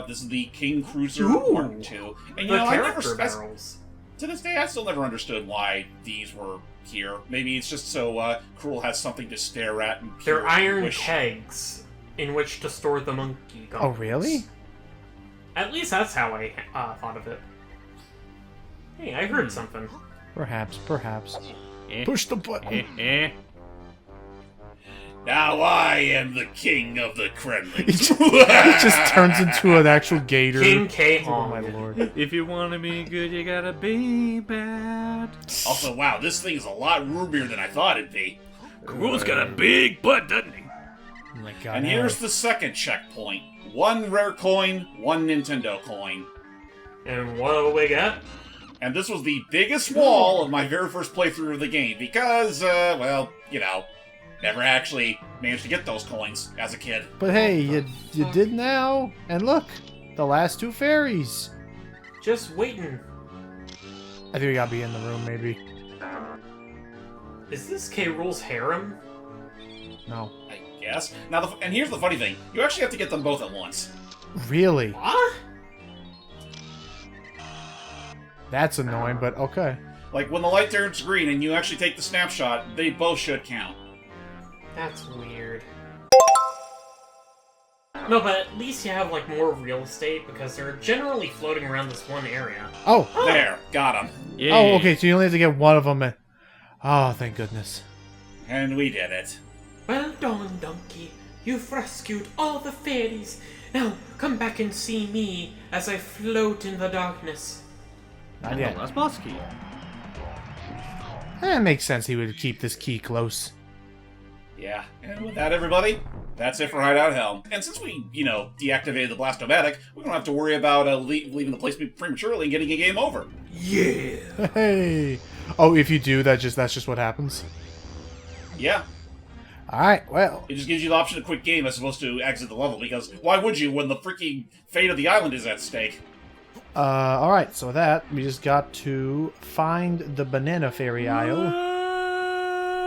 this is the King Cruiser Ooh, Mark II. And the I never character barrels. to this day, I still never understood why these were here. Maybe it's just so Krul has something to stare at. And They're iron kegs in which to store the monkey guns. Oh, really? At least that's how I thought of it. Hey, I heard something. Perhaps. Eh. Push the button. Now I am the king of the Kremlin. It just turns into an actual gator. King K. Oh my lord. If you want to be good, you gotta be bad. Also, wow, this thing is a lot roomier than I thought it'd be. Krul's got a big butt, doesn't he? Oh my god. And here's the second checkpoint. 1 rare coin, 1 Nintendo coin. And what do we got? And this was the biggest wall of my very first playthrough of the game because, well, never actually managed to get those coins as a kid. But hey, you did now. And look, the last 2 fairies. Just waiting. I think we gotta be in the room, maybe. Is this K. Rool's harem? No. I guess. Now, and here's the funny thing. You actually have to get them both at once. Really? What? That's annoying, but okay. Like, when the light turns green and you actually take the snapshot, they both should count. That's weird. No, but at least you have, like, more real estate, because they're generally floating around this one area. Oh. There, got him. Yeah. Oh, okay, so you only have to get one of them. Oh, thank goodness. And we did it. Well done, Donkey. You've rescued all the fairies. Now, come back and see me as I float in the darkness. Not And yet. the last boss key. It makes sense he would keep this key close. Yeah, and with that, everybody, that's it for Hideout Helm. And since we, deactivated the Blastomatic, we don't have to worry about leaving the place prematurely and getting a game over. Yeah. Hey. Oh, if you do, that's just what happens. Yeah, Alright, well. it just gives you the option to quit game as opposed to exit the level, because why would you when the freaking fate of the island is at stake? Alright, so with that, we just got to find the Banana Fairy Isle.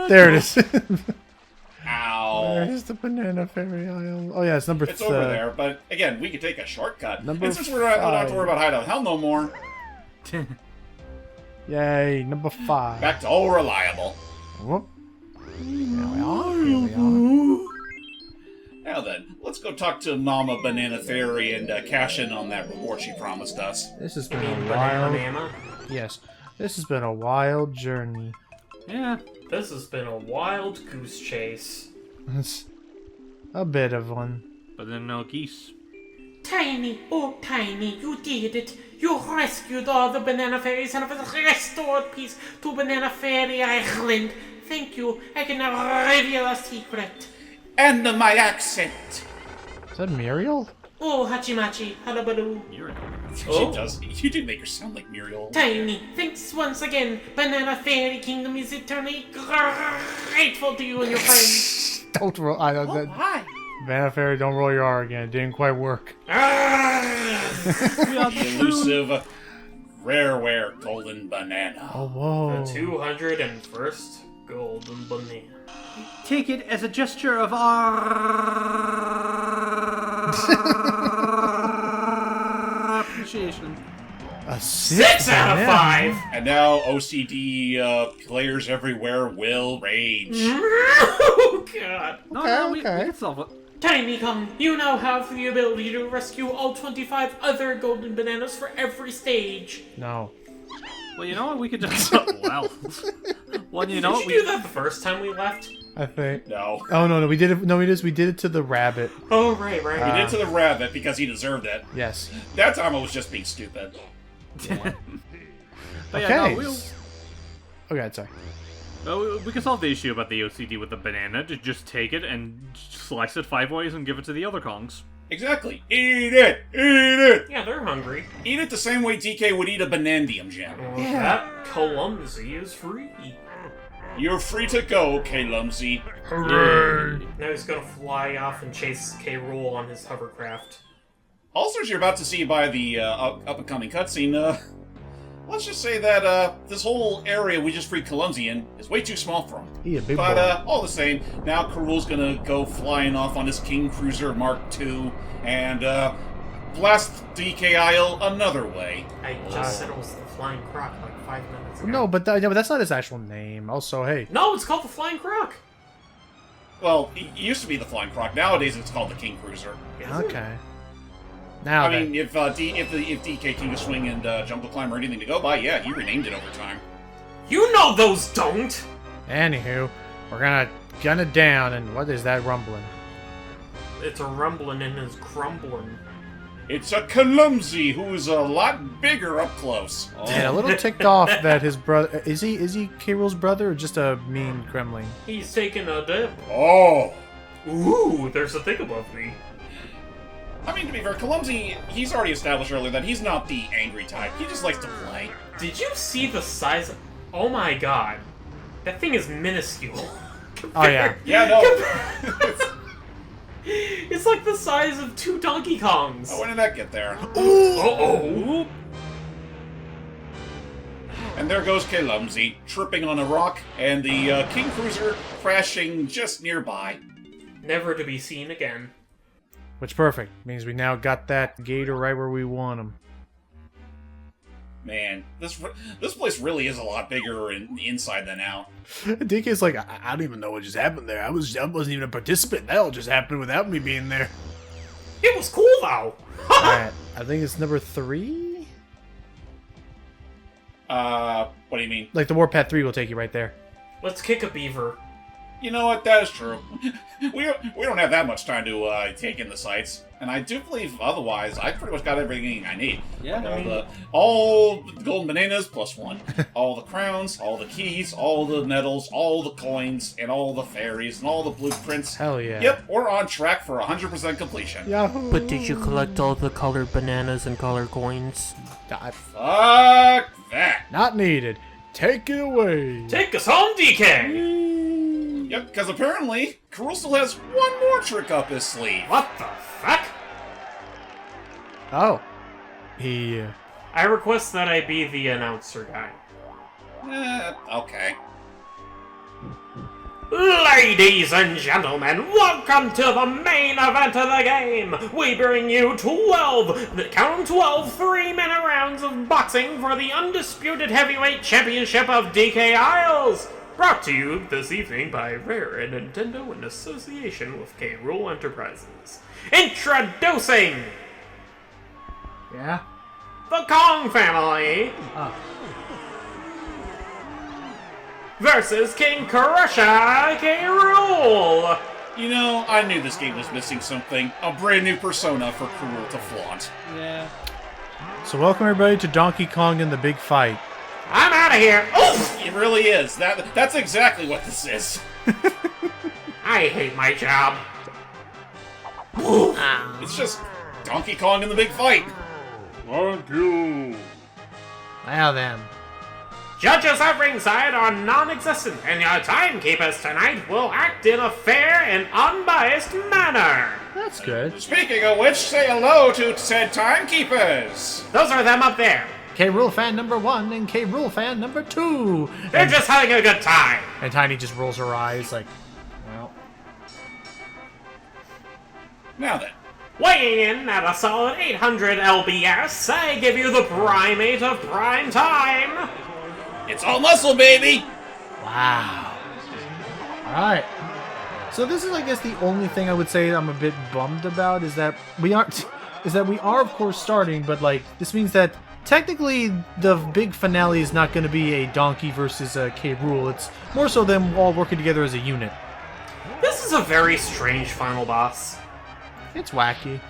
There it is. Ow. Where's the Banana Fairy Isle? Oh yeah, it's number It's over there, but again, we could take a shortcut. Number And since we don't have to worry about Hideout Helm no more, Yay, number 5. back to all reliable. Whoop. Here we are. Now then, let's go talk to Mama Banana Fairy and cash in on that reward she promised us. This has You been mean a Banana wild... Mama? Yes. This has been a wild journey. Yeah. This has been a wild goose chase. It's a bit of one. But then no geese. Tiny, oh Tiny, you did it. You rescued all the Banana Fairies and have restored peace to Banana Fairy Island. Thank you. I can now reveal a secret. And my accent! Is that Muriel? Oh, Hachimachi, Halabaloo. You're She does. You did make her sound like Muriel. Tiny, thanks once again. Banana Fairy Kingdom is eternally grateful to you and your friends. Don't roll. Hi. Banana Fairy, don't roll your R again. It didn't quite work. Elusive, rareware golden banana. Oh, whoa. The 201st Golden Banana. Take it as a gesture of our appreciation. A 6 out of 5! And now OCD players everywhere will rage. Oh, God. No, we okay. can solve it. Tiny Kong, you now have the ability to rescue all 25 other golden bananas for every stage. No. Well, you know what? We could just. Well, you know Did what? you do that the first time we left? I think. No. Oh, no. We did it. No, we did it to the rabbit. Oh, right. We did to the rabbit because he deserved it. Yes. That time I was just being stupid. But Okay. yeah, no, we'll, Okay, sorry. we can solve the issue about the OCD with the banana. Just take it and slice it 5 ways and give it to the other Kongs. Exactly. Eat it! Eat it! Yeah, they're hungry. Eat it the same way DK would eat a Banandium gem. Yeah. That K.Lumsy is free. You're free to go, K.Lumsy. Hooray! Now he's gonna fly off and chase K. Rool on his hovercraft. Also, as you're about to see by the up-and-coming cutscene, let's just say that this whole area we just freed K.Lumsy in is way too small for him. He a big But boy. all the same, now Rool's gonna go flying off on his King Cruiser Mark II and blast DK Isle another way. I just said it was the Flying Croc like 5 minutes ago. No, but that's not his actual name. Also, hey. No, it's called the Flying Croc. Well, it used to be the Flying Croc. Nowadays, it's called the King Cruiser. Okay. Now I then. mean, if DK King of Swing and Jungle Climb are anything to go by, yeah, he renamed it over time. You know those don't. Anywho, we're gonna gun it down, and what is that rumbling? It's a rumbling and it's crumbling. It's a K.Lumsy who is a lot bigger up close. And a little ticked off that his brother is he K. Rool's brother or just a mean gremlin? He's taking a dip. Oh. Ooh, there's a thing above me. I mean, to be fair, K.Lumsy, he's already established earlier that he's not the angry type. He just likes to play. Did you see the size of... Oh my god. That thing is minuscule. Oh yeah. Yeah, no. It's like the size of 2 Donkey Kongs. When did that get there? Uh-oh. And there goes K.Lumsy, tripping on a rock, and the King Cruiser crashing just nearby. Never to be seen again. Which perfect means we now got that gator right where we want him. Man, this place really is a lot bigger inside than out. DK's like, I don't even know what just happened there. I wasn't even a participant. That all just happened without me being there. It was cool though. Alright, I think it's number 3? What do you mean? Like the Warpath 3 will take you right there. Let's kick a beaver. You know what? That is true. we don't have that much time to take in the sights, and I do believe otherwise. I pretty much got everything I need. Yeah, All the golden bananas +1, all the crowns, all the keys, all the medals, all the coins, and all the fairies, and all the blueprints. Hell yeah. Yep, we're on track for 100% completion. Yahoo! But did you collect all the colored bananas and colored coins? Fuck that. Not needed. Take it away. Take us home, DK! Yep, because apparently, Rool still has one more trick up his sleeve. What the fuck? Oh. He... I request that I be the announcer guy. Okay. Ladies and gentlemen, welcome to the main event of the game! We bring you 12 3-minute rounds of boxing for the undisputed heavyweight championship of DK Isles! Brought to you this evening by Rare and Nintendo in association with K. Rool Enterprises. Introducing Yeah? the Kong family versus King Krusha K. Rool. You know, I knew this game was missing something. A brand new persona for Rool to flaunt. Yeah. So welcome everybody to Donkey Kong and the Big Fight. I'm out of here. Oof! It really is. That's exactly what this is. I hate my job. It's just Donkey Kong and the Big Fight. Thank you. Now then. Judges at ringside are non-existent, and your timekeepers tonight will act in a fair and unbiased manner. That's good. Speaking of which, say hello to said timekeepers. Those are them up there. K. Rool fan number 1 and K. Rool fan number 2. They're just having a good time. And Tiny just rolls her eyes like, well. Now then. Weighing in at a solid 800 lbs, I give you the primate of prime time. It's all muscle, baby! Wow. Alright. So this is, I guess, the only thing I would say I'm a bit bummed about is that we are, of course, starting, but, like, this means that technically the big finale is not going to be a Donkey versus K. Rool. It's more so them all working together as a unit. This is a very strange final boss. It's wacky.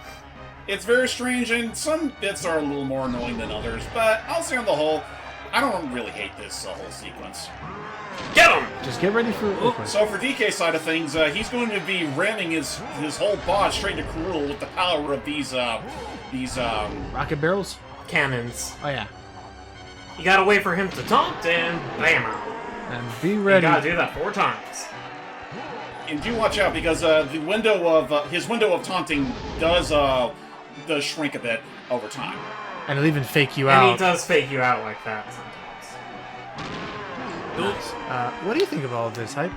It's very strange, and some bits are a little more annoying than others, but I'll say on the whole, I don't really hate this whole sequence. Get him! Just get ready for... So for DK's side of things, he's going to be ramming his whole bod straight into Rool with the power of these Rocket barrels? Cannons. Oh, yeah. You gotta wait for him to taunt, and bam! And be You ready. gotta do that 4 times. And do watch out, because the window of his window of taunting does shrink a bit over time. And it'll even fake you And out. he does fake you out like that sometimes. Nice. What do you think of all of this, Hype?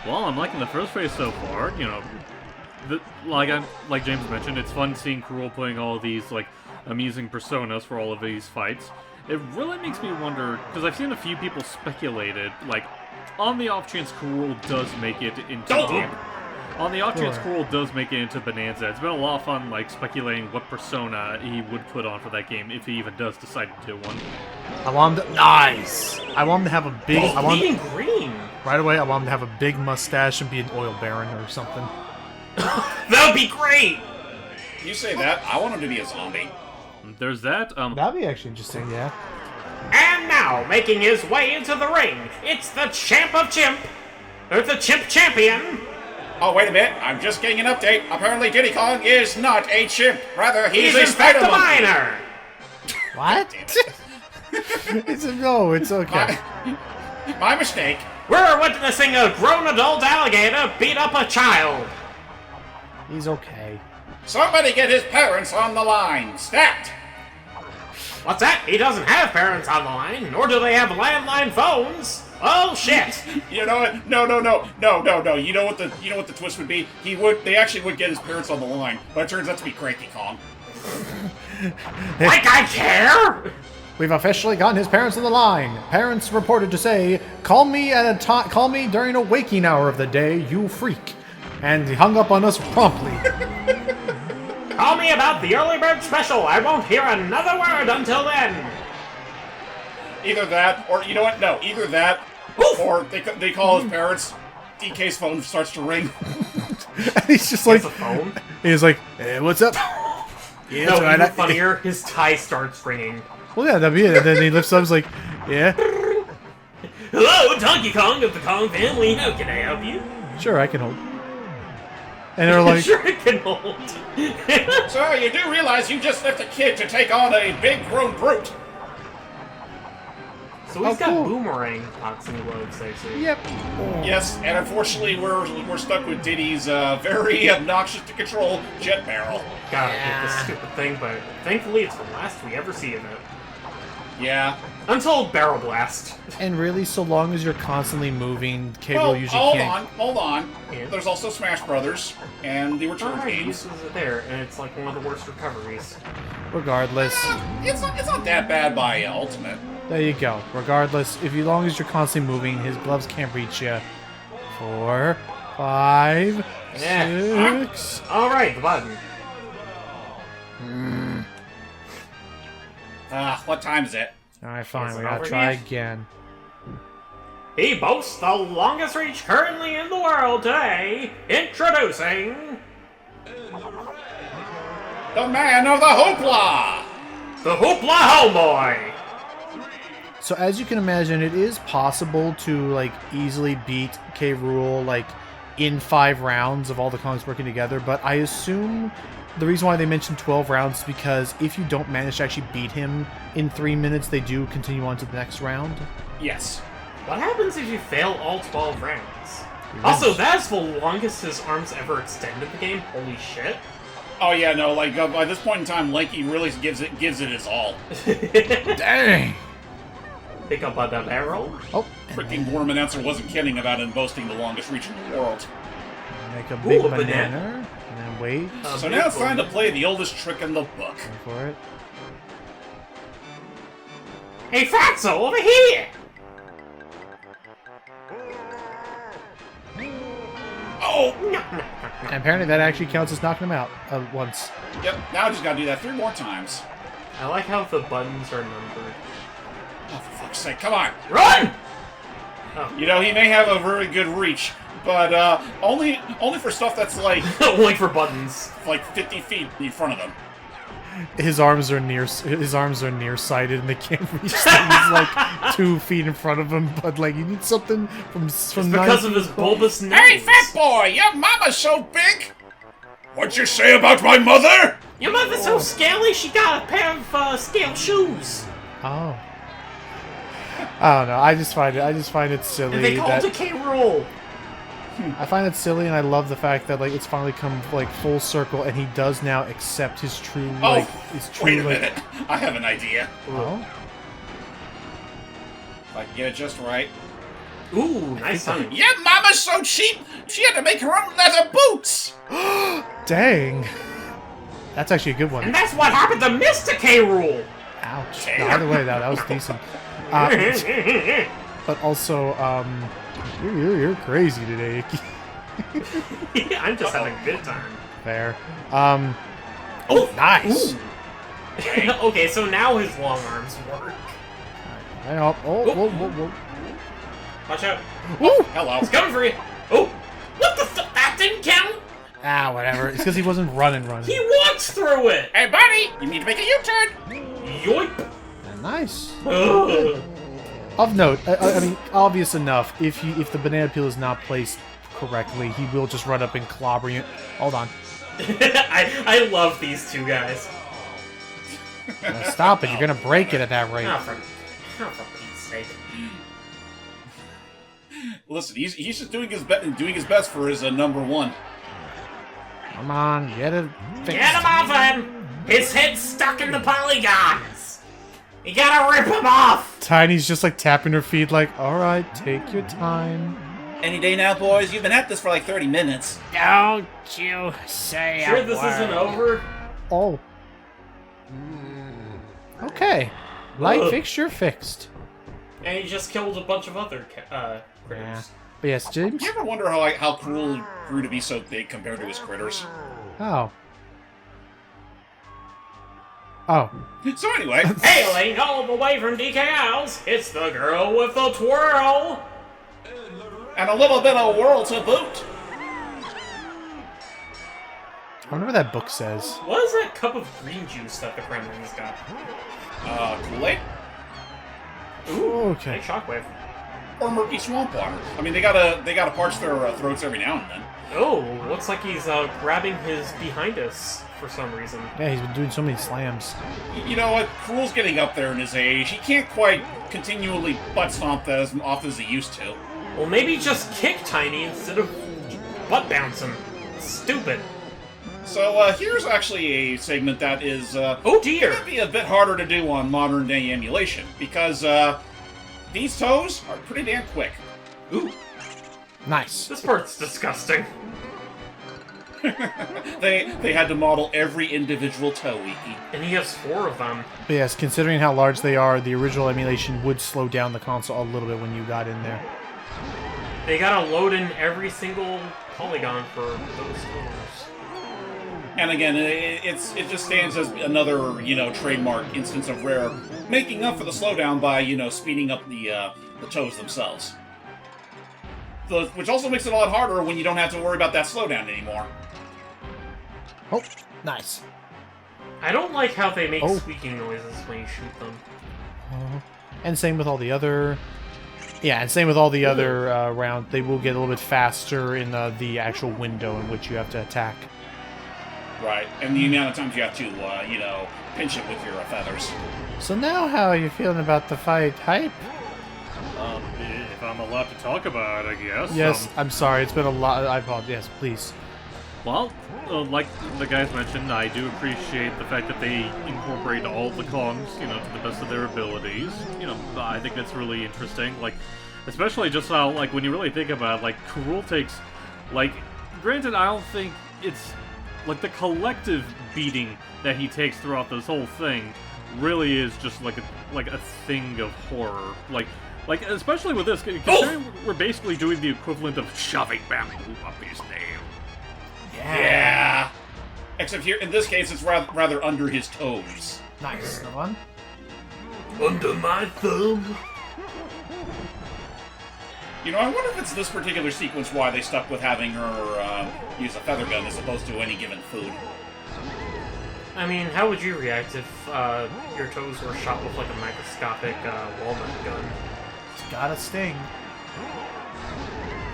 Well, I'm liking the first phase so far. You know, like James mentioned, it's fun seeing Rool playing all of these like amusing personas for all of these fights. It really makes me wonder, because I've seen a few people speculated, like, on the off chance Rool does make it into on the off chance Rool does make it into Bonanza. It's been a lot of fun, like, speculating what persona he would put on for that game if he even does decide to do one. I want him to... Nice! I want him to have a big... He's bleeding green! Right away, I want him to have a big mustache and be an oil baron or something. That would be great! You say that, I want him to be a zombie. There's that. That'd be actually interesting, yeah. And now, making his way into the ring, it's the champ of chimp, or the chimp champion. Oh, wait a minute, I'm just getting an update. Apparently Diddy Kong is not a chimp. Rather, he's a in fact spider a monkey. miner. What? It's okay. My mistake. We're witnessing a grown adult alligator beat up a child. He's okay. Somebody get his parents on the line. Stat! What's that? He doesn't have parents on the line, nor do they have landline phones. Oh shit! You know what? No. You know what the twist would be? They actually would get his parents on the line, but it turns out to be Cranky Kong. Like I care! We've officially gotten his parents on the line. Parents reported to say, call me during a waking hour of the day, you freak. And he hung up on us promptly. Call me about the early bird special. I won't hear another word until then. Either that, or you know what? No, either that, or they call his parents. DK's phone starts to ring. And he's just like, It's a phone? he's like, hey, what's up? Yeah, No, it's all right. even funnier, his tie starts ringing. Well, yeah, that'd be it. And then he lifts up, he's like, yeah, Hello, Donkey Kong of the Kong family. How can I help you? sure, I can hold. And they're like, Sure, I can hold. So you do realize you just left a kid to take on a big grown brute. So he's Oh, got cool. boomerang pots in the roads, I see. yep. Yes, and unfortunately we're stuck with Diddy's very obnoxious to control jet barrel. Gotta hate this stupid thing, but thankfully it's the last we ever see of it. Yeah. Until Barrel Blast. And really, so long as you're constantly moving, cable Well, usually can't. hold on. Yeah. There's also Smash Brothers and the Return Alright, games. uses it there, and it's like one of the worst recoveries. Regardless, It's not that bad by Ultimate. there you go. Regardless, as long as you're constantly moving, his gloves can't reach you. 4, 5, Yeah. 6. Alright, the button. What time is it? Alright, fine. Is We it gotta over try yet? again. He boasts the longest reach currently in the world today. Introducing The man of the hoopla! the Hoopla Homeboy. So as you can imagine, it is possible to like easily beat K. Rool like in 5 rounds of all the Kongs working together, but I assume the reason why they mentioned 12 rounds is because if you don't manage to actually beat him in 3 minutes, they do continue on to the next round. Yes. What happens if you fail all 12 rounds? Also, that's the longest his arms ever extended the game. Holy shit. Oh yeah, no, like by this point in time, Lanky really gives it his all. Dang! Pick up on the barrel. Oh, Freaking Worm Announcer wasn't kidding about him boasting the longest reach in the world. make a big Ooh, banana, banana. and then wait So now it's time to play the oldest trick in the book. for it. Hey, Fatso, over here! Oh! And apparently that actually counts as knocking him out once. Yep, now I just gotta do that 3 more times. I like how the buttons are numbered. Oh, for fuck's sake, come on! Run! You know, he may have a very good reach, but only for stuff that's like Only for buttons. like 50 feet in front of him. His arms are nearsighted and they can't reach things like 2 feet in front of him. But like you need something from It's because of his bulbous nose. Hey, fat boy, your mama's so big! What'd you say about my mother? Your mother's so scaly, she got a pair of scale shoes. Oh. I don't know. I just find it silly And they call that it a K. Rool. I find it silly, and I love the fact that like it's finally come like full circle, and he does now accept his true wait a minute. I have an idea. Oh, If I can get it just right. Ooh, nice timing. Yeah, Mama's so cheap. She had to make her own leather boots. dang! That's actually a good one. And that's what happened to Mr. K. Rool. Ouch. No, either way, that was decent. But also, you're crazy today. I'm just having a good time. Fair. Oh, nice. Okay, so now his long arms work. Whoa. Watch out. Woo! Hello. It's coming for you. Oh, what the fuck? That didn't count? Ah, whatever. It's because he wasn't running. He walks through it. Hey, buddy, you need to make a U-turn. Yoip. Nice. Ugh. Of note, I mean, obvious enough, if the banana peel is not placed correctly, he will just run up and clobber you. Hold on. I love these two guys. Stop it. You're going to break it at that rate. Not for Pete's sake. Listen, he's just doing his best for his number one. Come on, get it fixed. Get him off him! His head's stuck in the polygons! You gotta rip him off! Tiny's just like tapping her feet like, alright, take your time. Any day now, boys. You've been at this for like 30 minutes. Don't you say Sure a this word. isn't over? Oh. Okay. Light Ugh. fixture fixed. And he just killed a bunch of other Yeah. critters. But yes, James? You ever wonder how Cruel grew to be so big compared to his critters? Oh. Oh. So anyway, Hailing all the way from DKL's, it's the girl with the twirl! and a little bit of whirl to boot. I wonder what that book says. What is that cup of green juice that the Kremlin's got? Kool-Aid Okay. Hey, Shockwave. or murky swamp water. I mean, they gotta parch their throats every now and then. Oh, looks like he's grabbing his behind us for some reason. Yeah, he's been doing so many slams. You know what? Cruel's getting up there in his age. He can't quite continually butt stomp that as often as he used to. Well, maybe just kick Tiny instead of butt bounce him. Stupid. So here's actually a segment that is Oh dear! gonna be a bit harder to do on modern day emulation because these toes are pretty damn quick. Ooh, Nice. this part's disgusting. They had to model every individual toe, Wiki. And he has 4 of them. But yes, considering how large they are, the original emulation would slow down the console a little bit when you got in there. They gotta load in every single polygon for those toes. And again, it just stands as another, trademark instance of Rare making up for the slowdown by, speeding up the toes themselves. Which also makes it a lot harder when you don't have to worry about that slowdown anymore. Oh, nice. I don't like how they make Oh. squeaking noises when you shoot them. And same with all the other... Yeah, and same with all the other rounds. They will get a little bit faster in the actual window in which you have to attack. Right, and the amount of times you have to, pinch it with your feathers. So now how are you feeling about the fight? Hype? If I'm allowed to talk about it, I guess. Yes, I'm sorry. It's been a lot. I apologize. Yes, please. Well, like the guys mentioned, I do appreciate the fact that they incorporate all the Kongs, to the best of their abilities. I think that's really interesting. Like, especially just how, like, when you really think about it, like, Cruel takes, like, granted, I don't think it's, like, the collective beating that he takes throughout this whole thing really is just, like a thing of horror. Like, especially with this, considering we're basically doing the equivalent of shoving bamboo up his nail. Yeah. Except here, in this case, it's rather under his toes. Nice. No one? Under my thumb. I wonder if it's this particular sequence why they stuck with having her use a feather gun as opposed to any given food. I mean, how would you react if your toes were shot with like a microscopic walnut gun? It's gotta sting.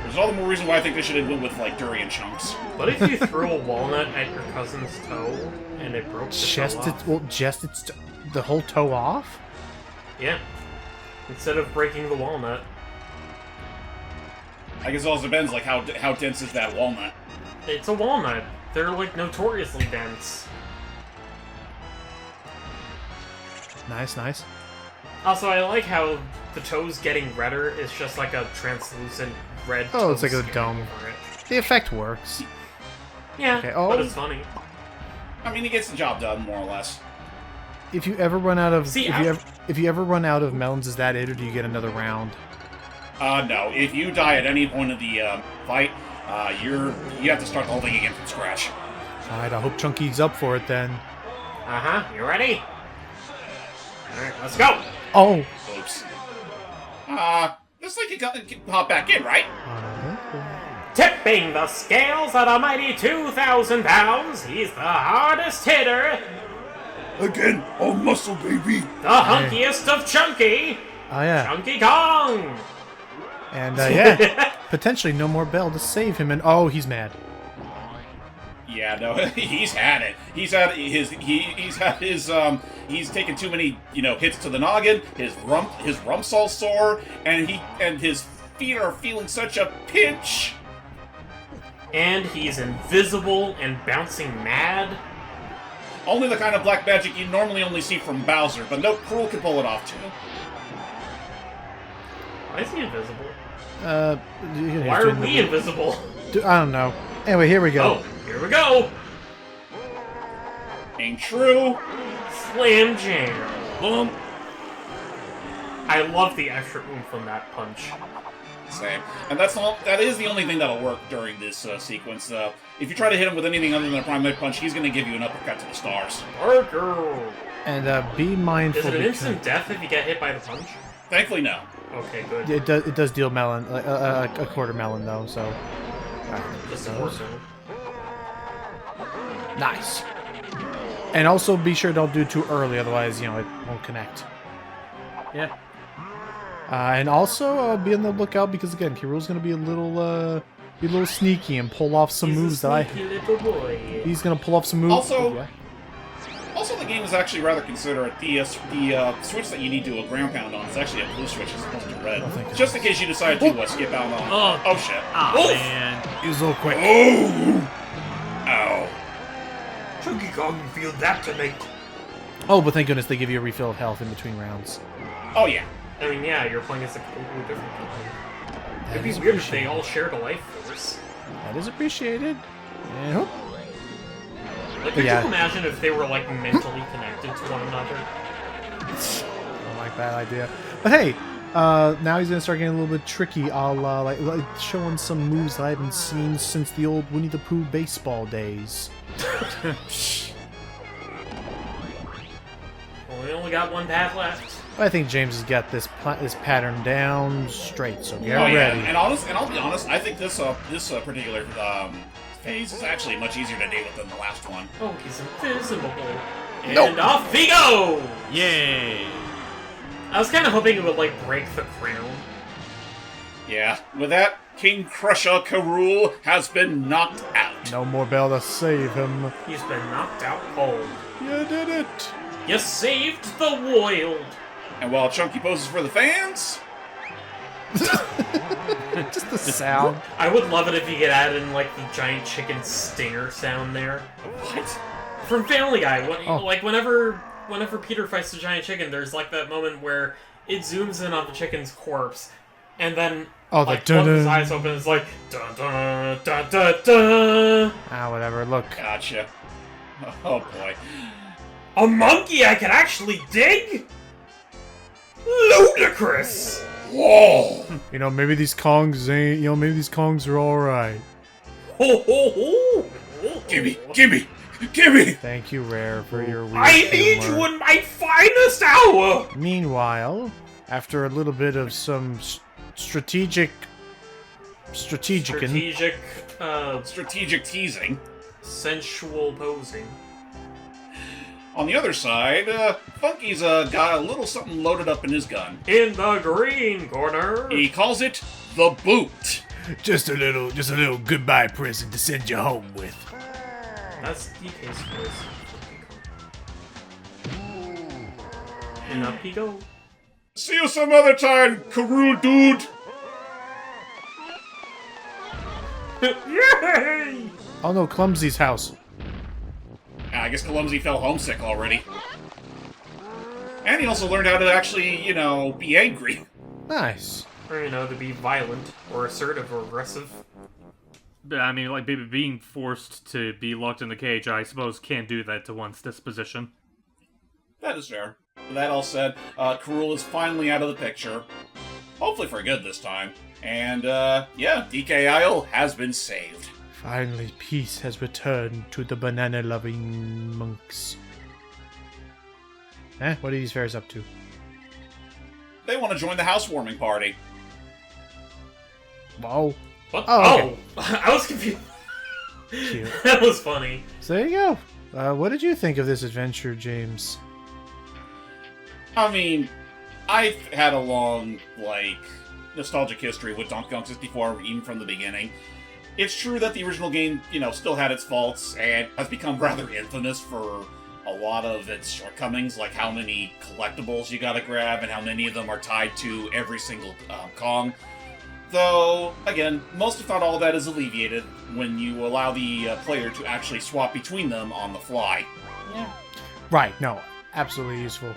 There's all the more reason why I think they should have went with, like, durian chunks. What if you threw a walnut at your cousin's toe and it broke the toe off? Just the whole toe off? Yeah. Instead of breaking the walnut. I guess it also depends, like, how dense is that walnut? It's a walnut. They're, like, notoriously dense. Nice, nice. Also, I like how the toes getting redder is just like a translucent red Oh, it's toe like a skin dome. over it. The effect works. Yeah, Okay, but oh. it's funny. I mean, he gets the job done, more or less. If you ever run out of See, if you ever run out of melons, is that it, or do you get another round? No. If you die at any point of the fight, you have to start the whole thing again from scratch. All right, I hope Chunky's up for it then. Uh-huh, you ready? Alright, let's go! Oh. Oops. Looks like you can hop back in, right? Tipping the scales at a mighty 2,000 pounds, he's the hardest hitter, Again, all muscle, baby. the hunkiest of chunky, Oh yeah. Chunky Kong! And yeah, potentially no more bell to save him. And oh, he's mad. Yeah, no, he's had it. He's taken too many, hits to the noggin. His rump's all sore, and his feet are feeling such a pinch. And he's invisible and bouncing mad. Only the kind of black magic you normally only see from Bowser, but no, Krul can pull it off too. Why is he invisible? Why are we invisible? I don't know. Anyway, here we go. Oh, here we go! Ain't true. Slam jam. Boom. I love the extra oomph from that punch. Same. And that is the only thing that'll work during this sequence. If you try to hit him with anything other than a primate punch, he's going to give you an uppercut to the stars. Burger. And be mindful. Is it an instant death if you get hit by the punch? Thankfully, no. Okay, good. It does deal melon, a quarter melon though. So. Just a portion. Nice. And also be sure don't do it too early, otherwise it won't connect. Yeah. And also be on the lookout because again, Kiru's gonna be a little sneaky and pull off some moves that little boy. He's gonna pull off some moves. Also, the game is actually rather considerate. The switch that you need to ground pound on is actually a blue switch as opposed to red. Just in case you decide to skip out on. Oh shit! Oh man, he was a little quick. Oh! Ow! Chunky Kong feel that tonight. Oh, but thank goodness they give you a refill of health in between rounds. Oh yeah. I mean, yeah, you're playing as a completely different company. It'd be weird if they all shared a life force. That is appreciated. And Like, could you imagine if they were, like, mentally connected to one another? I don't like that idea. But hey, now he's gonna start getting a little bit tricky. I'll like showing some moves that I haven't seen since the old Winnie the Pooh baseball days. Well, we only got one path left. I think James has got this pattern down straight, so get Yeah. ready. And I'll be honest, I think this particular phase is actually much easier to deal with than the last one. Oh, he's invisible. And off he goes! yay! I was kind of hoping it would, like, break the crown. Yeah. With that, King Krusha Rool has been knocked out. No more bell to save him. He's been knocked out cold. You did it. You saved the world. And while Chunky poses for the fans, Just the sound. I would love it if you could add in, like, the giant chicken stinger sound there. what? From Family Guy, Oh. like, whenever Peter fights the giant chicken, there's, like, that moment where it zooms in on the chicken's corpse, and then, Oh, like, the once his dun-dun. eyes open, it's like, dun-dun, dun-dun-dun. Whatever. Look. Gotcha. Oh boy. A monkey I can actually dig? Ludicrous! Whoa! Maybe these Kongs ain't. Maybe these Kongs are all right. Ho ho ho! Gimme! Gimme! Gimme! Thank you, Rare, for your weird I need humor. you in my finest hour! Meanwhile, after a little bit of some strategic, Strategic, Strategic teasing. sensual posing. On the other side, Funky's got a little something loaded up in his gun. In the green corner. He calls it the boot. just a little goodbye present to send you home with. That's DK's voice. And up he goes. See you some other time, Karoo dude. Yay! Oh no, K.Lumsy's house. I guess K.Lumsy fell homesick already. And he also learned how to actually, be angry. Nice. Or, to be violent, or assertive, or aggressive. I mean, like, being forced to be locked in the cage, I suppose, can do that to one's disposition. That is fair. With that all said, Rool is finally out of the picture. Hopefully for good this time. And, DK Isle has been saved. Finally, peace has returned to the banana-loving monks. What are these fairies up to? They want to join the housewarming party. Whoa. What? Oh, okay. I was confused. Cute. That was funny. So there you go. What did you think of this adventure, James? I mean, I've had a long, nostalgic history with Donkey Kong 64, even from the beginning. It's true that the original game, still had its faults, and has become rather infamous for a lot of its shortcomings, like how many collectibles you gotta grab, and how many of them are tied to every single Kong. Though, again, most if not all of that is alleviated when you allow the player to actually swap between them on the fly. Yeah. Right, no, absolutely useful.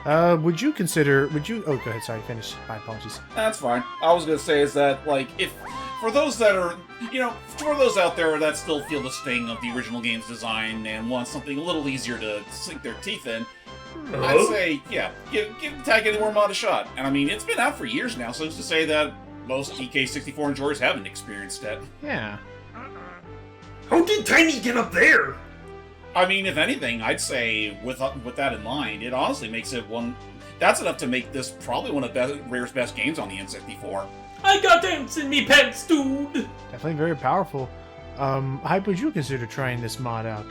Oh, go ahead, sorry, finish. My apologies. That's fine. I was gonna say is that, if, for those that are, for those out there that still feel the sting of the original game's design and want something a little easier to sink their teeth in, I'd say, give Tag Anywhere mod a shot. And I mean, it's been out for years now, so it's to say that most DK64 enjoyers haven't experienced it. Yeah. How did Tiny get up there? I mean, if anything, I'd say, with that in mind, it honestly makes it that's enough to make this probably one of Rare's best games on the N64. I got ants in me pants, dude! Definitely very powerful. Hype, would you consider trying this mod out?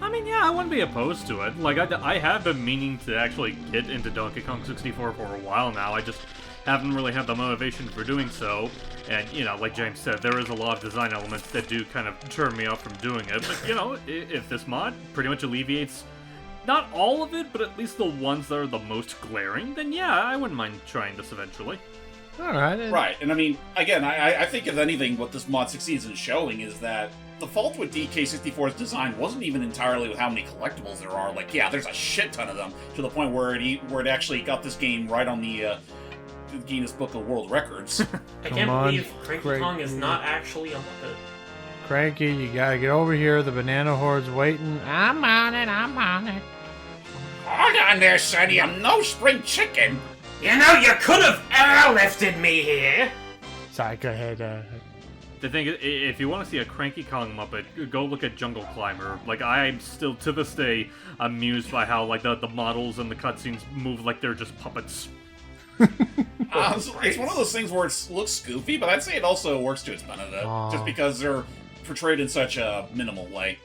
I mean, yeah, I wouldn't be opposed to it. Like, I have been meaning to actually get into Donkey Kong 64 for a while now. I just haven't really had the motivation for doing so. And, like James said, there is a lot of design elements that do kind of turn me off from doing it. But, if this mod pretty much alleviates not all of it, but at least the ones that are the most glaring, then yeah, I wouldn't mind trying this eventually. Alright. Right, and I mean, again, I think if anything, what this mod succeeds in showing is that the fault with DK64's design wasn't even entirely with how many collectibles there are. There's a shit ton of them, to the point where it actually got this game right on the Guinness Book of World Records. I can't believe Cranky Kong is not actually a Muppet. Cranky, you gotta get over here. The banana horde's waiting. I'm on it. Hold on there, Sonny. I'm no spring chicken. You could have airlifted me here. Sorry, go ahead. The thing is, if you want to see a Cranky Kong Muppet, go look at Jungle Climber. I'm still, to this day, amused by how, the models and the cutscenes move like they're just puppets. It's one of those things where it looks goofy, but I'd say it also works to its benefit, just because they're portrayed in such a minimal way.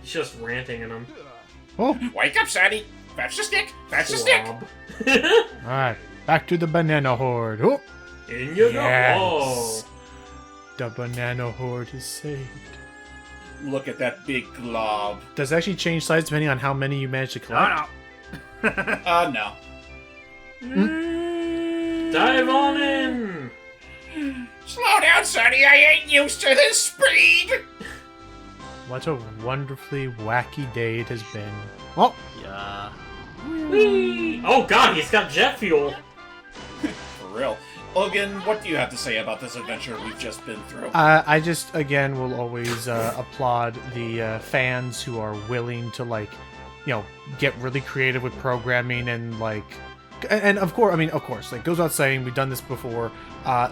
He's just ranting at him. Oh. Wake up, Sonny! Fetch the stick! Fetch the stick! Alright, back to the banana horde. Oh. In you Yes. The banana horde is saved. Look at that big glob. Does it actually change size depending on how many you manage to collect? No. Dive on in! Slow down, Sonny! I ain't used to this speed! What a wonderfully wacky day it has been. Oh! Yeah. Whee! Oh god, he's got jet fuel! For real. Logan, what do you have to say about this adventure we've just been through? I just, again, will always applaud the fans who are willing to, get really creative with programming and, and of course, goes without saying, we've done this before.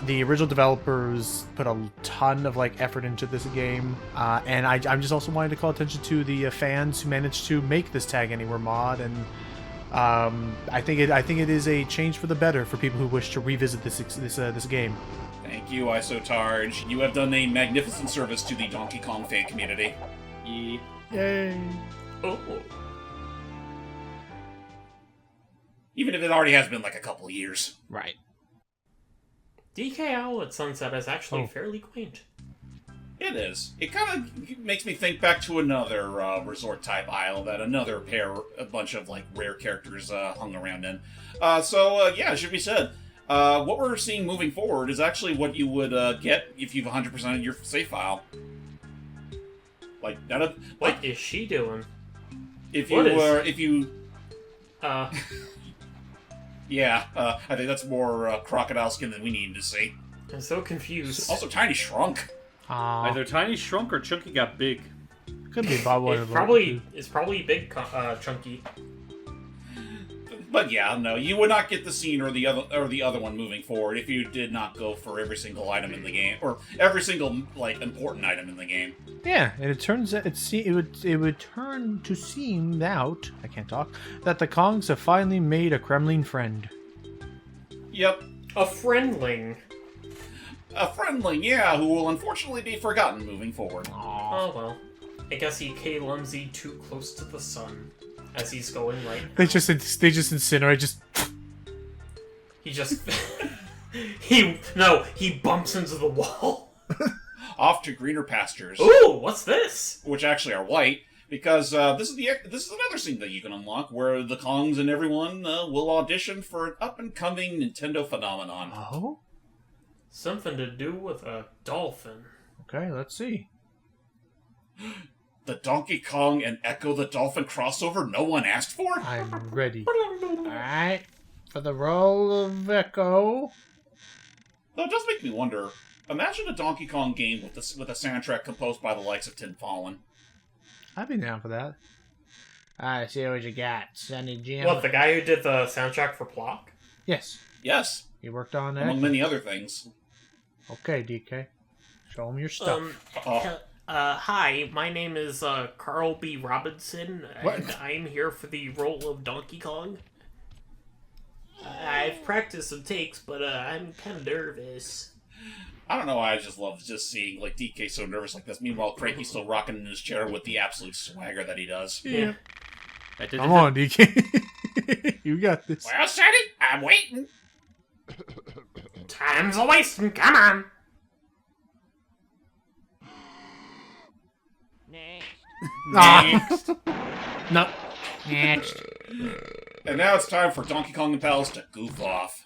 The original developers put a ton of effort into this game, and I'm just also wanting to call attention to the fans who managed to make this Tag Anywhere mod, and I think it is a change for the better for people who wish to revisit this game. Thank you, Isotarge. You have done a magnificent service to the Donkey Kong fan community. Yay! Oh. Even if it already has been a couple years. Right. DK Owl at Sunset is actually fairly quaint. It is. It kind of makes me think back to another resort-type isle that a bunch of rare characters hung around in. It should be said. what we're seeing moving forward is actually what you would get if you've 100%ed your save file. Like, none of... What is she doing? If What you, is- if you... Uh, Yeah, I think that's more crocodile skin than we needed to see. I'm so confused. Also, Tiny shrunk. Either Tiny shrunk or Chunky got big. Could be Bob It's probably big, Chunky. But yeah, no, you would not get the scene or the other one moving forward if you did not go for every single item in the game or every single like important item in the game. Yeah, and it turns out it would turn to seem out I can't talk that the Kongs have finally made a Kremlin friend. Yep, A friendling. a friendling, yeah, who will unfortunately be forgotten moving forward. Oh well. I guess he K.Lumsy too close to the sun as he's going right. They just incinerate. He just he bumps into the wall. Off to greener pastures, Ooh, what's this? which actually are white, because this is another scene that you can unlock where the Kongs and everyone will audition for an up-and-coming Nintendo phenomenon. Oh, Something to do with a dolphin. okay. Let's see. The Donkey Kong and Echo the Dolphin crossover no one asked for? I'm ready. All right, for the role of Echo. Though it does make me wonder. Imagine a Donkey Kong game with a soundtrack composed by the likes of Tim Fallon. I'd be down for that. I see what you got, Sonny Jim. What, the guy who did the soundtrack for Plock? Yes, Yes, you worked on that. among many other things. Okay, DK, show him your stuff. Hi, my name is Carl B. Robinson, and What? I'm here for the role of Donkey Kong. I've practiced some takes, but I'm kind of nervous. I don't know why I just love just seeing like DK so nervous like this. Meanwhile, Cranky's still rocking in his chair with the absolute swagger that he does. Yeah. Come on, DK. You got this. Well, Sonny, I'm waiting. Time's a wasting, come on! Next. No. Next. And now it's time for Donkey Kong and Pals to goof off.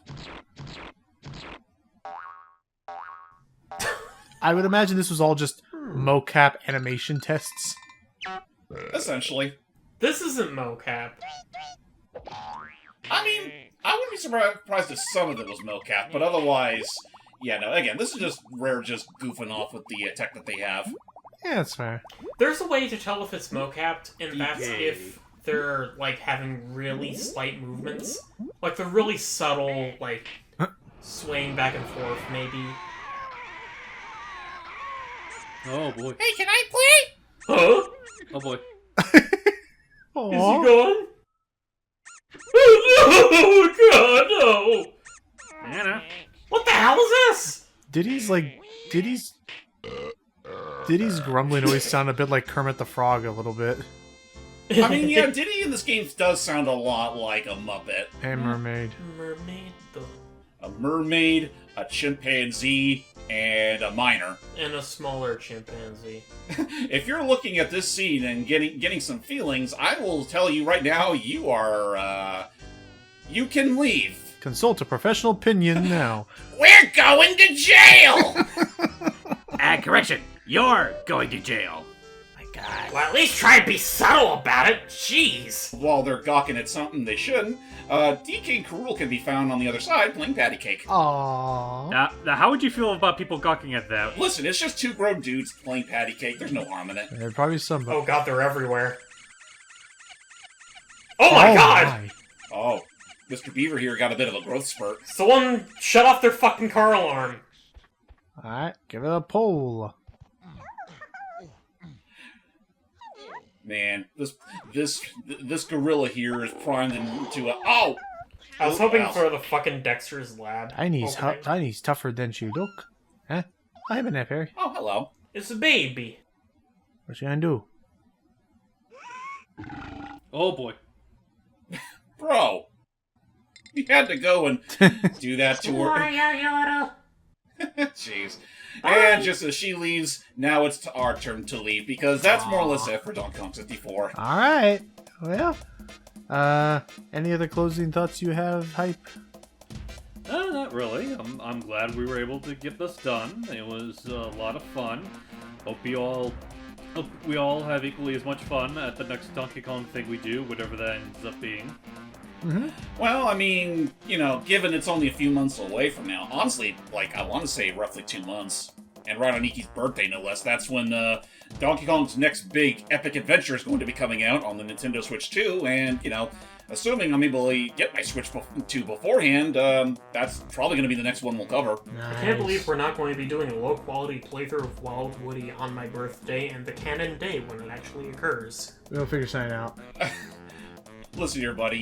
I would imagine this was all just mocap animation tests. Essentially. This isn't mocap. I mean, I wouldn't be surprised if some of it was mocap, but otherwise, yeah, no, again, this is just Rare just goofing off with the tech that they have. Yeah, that's fair. There's a way to tell if it's mocapped, and that's if they're, like, having really slight movements. Like, they're really subtle, like, swaying back and forth, maybe. Oh boy. Hey, can I play? Huh? Oh boy. Is he Aww. gone? Oh, God, no! Anna. What the hell is this? Diddy's grumbling always sound a bit like Kermit the Frog a little bit. I mean, yeah, Diddy in this game does sound a lot like a Muppet. Hey, mermaid. Mermaid, A mermaid, a chimpanzee, and a miner. and a smaller chimpanzee. If you're looking at this scene and getting some feelings, I will tell you right now, you are, you can leave. Consult a professional opinion now. We're going to jail! Correction. You're going to jail. My God. Well, at least try and be subtle about it. Jeez. While they're gawking at something they shouldn't, DK and Rool can be found on the other side playing patty cake. Aww. Now, how would you feel about people gawking at that? Listen, it's just two grown dudes playing patty cake. There's no harm in it. There'd probably some. Oh God, they're everywhere. Oh my God! my. Oh, Mr. Beaver here got a bit of a growth spurt. Someone shut off their fucking car alarm. Alright, give it a pull. Man, this gorilla here is primed into a... Oh! I was hoping Wow. for the fucking Dexter's Lab. opening. Tiny's tougher than she look. Huh? I have an F, Harry. Oh, hello. It's a baby. What you gonna do? Oh boy. Bro! You had to go and do that to her. Jeez. And just as she leaves, now it's our turn to leave, because that's more or less it for Donkey Kong 64. Alright. Well, any other closing thoughts you have, Hype? Not not really. I'm glad we were able to get this done. It was a lot of fun. Hope we all have equally as much fun at the next Donkey Kong thing we do, whatever that ends up being. Mm-hmm. Well, I mean, given it's only a few months away from now, honestly, I want to say roughly 2 months. And right on Iki's birthday, no less. That's when Donkey Kong's next big epic adventure is going to be coming out on the Nintendo Switch 2. And, assuming I'm able to get my Switch 2 beforehand, that's probably going to be the next one we'll cover. I can't believe we're not going to be doing a low-quality playthrough of Wild Woody on my birthday and the canon day when it actually occurs. We'll figure something out. Listen here, buddy.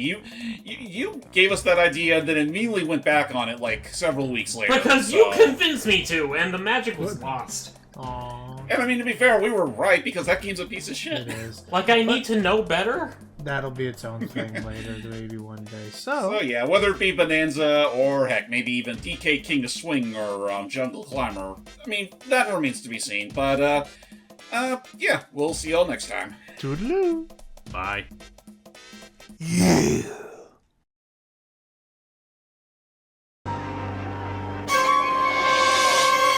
You gave us that idea and then immediately went back on it several weeks later. Because you convinced me to, and the magic was lost. Aww. And I mean, to be fair, we were right because that game's a piece of shit. It is. I need to know better? That'll be its own thing later, maybe one day. So yeah, whether it be Bonanza or heck, maybe even DK King of Swing or Jungle Climber, I mean, that remains to be seen. But yeah, we'll see y'all next time. toodaloo. Bye. Yeah.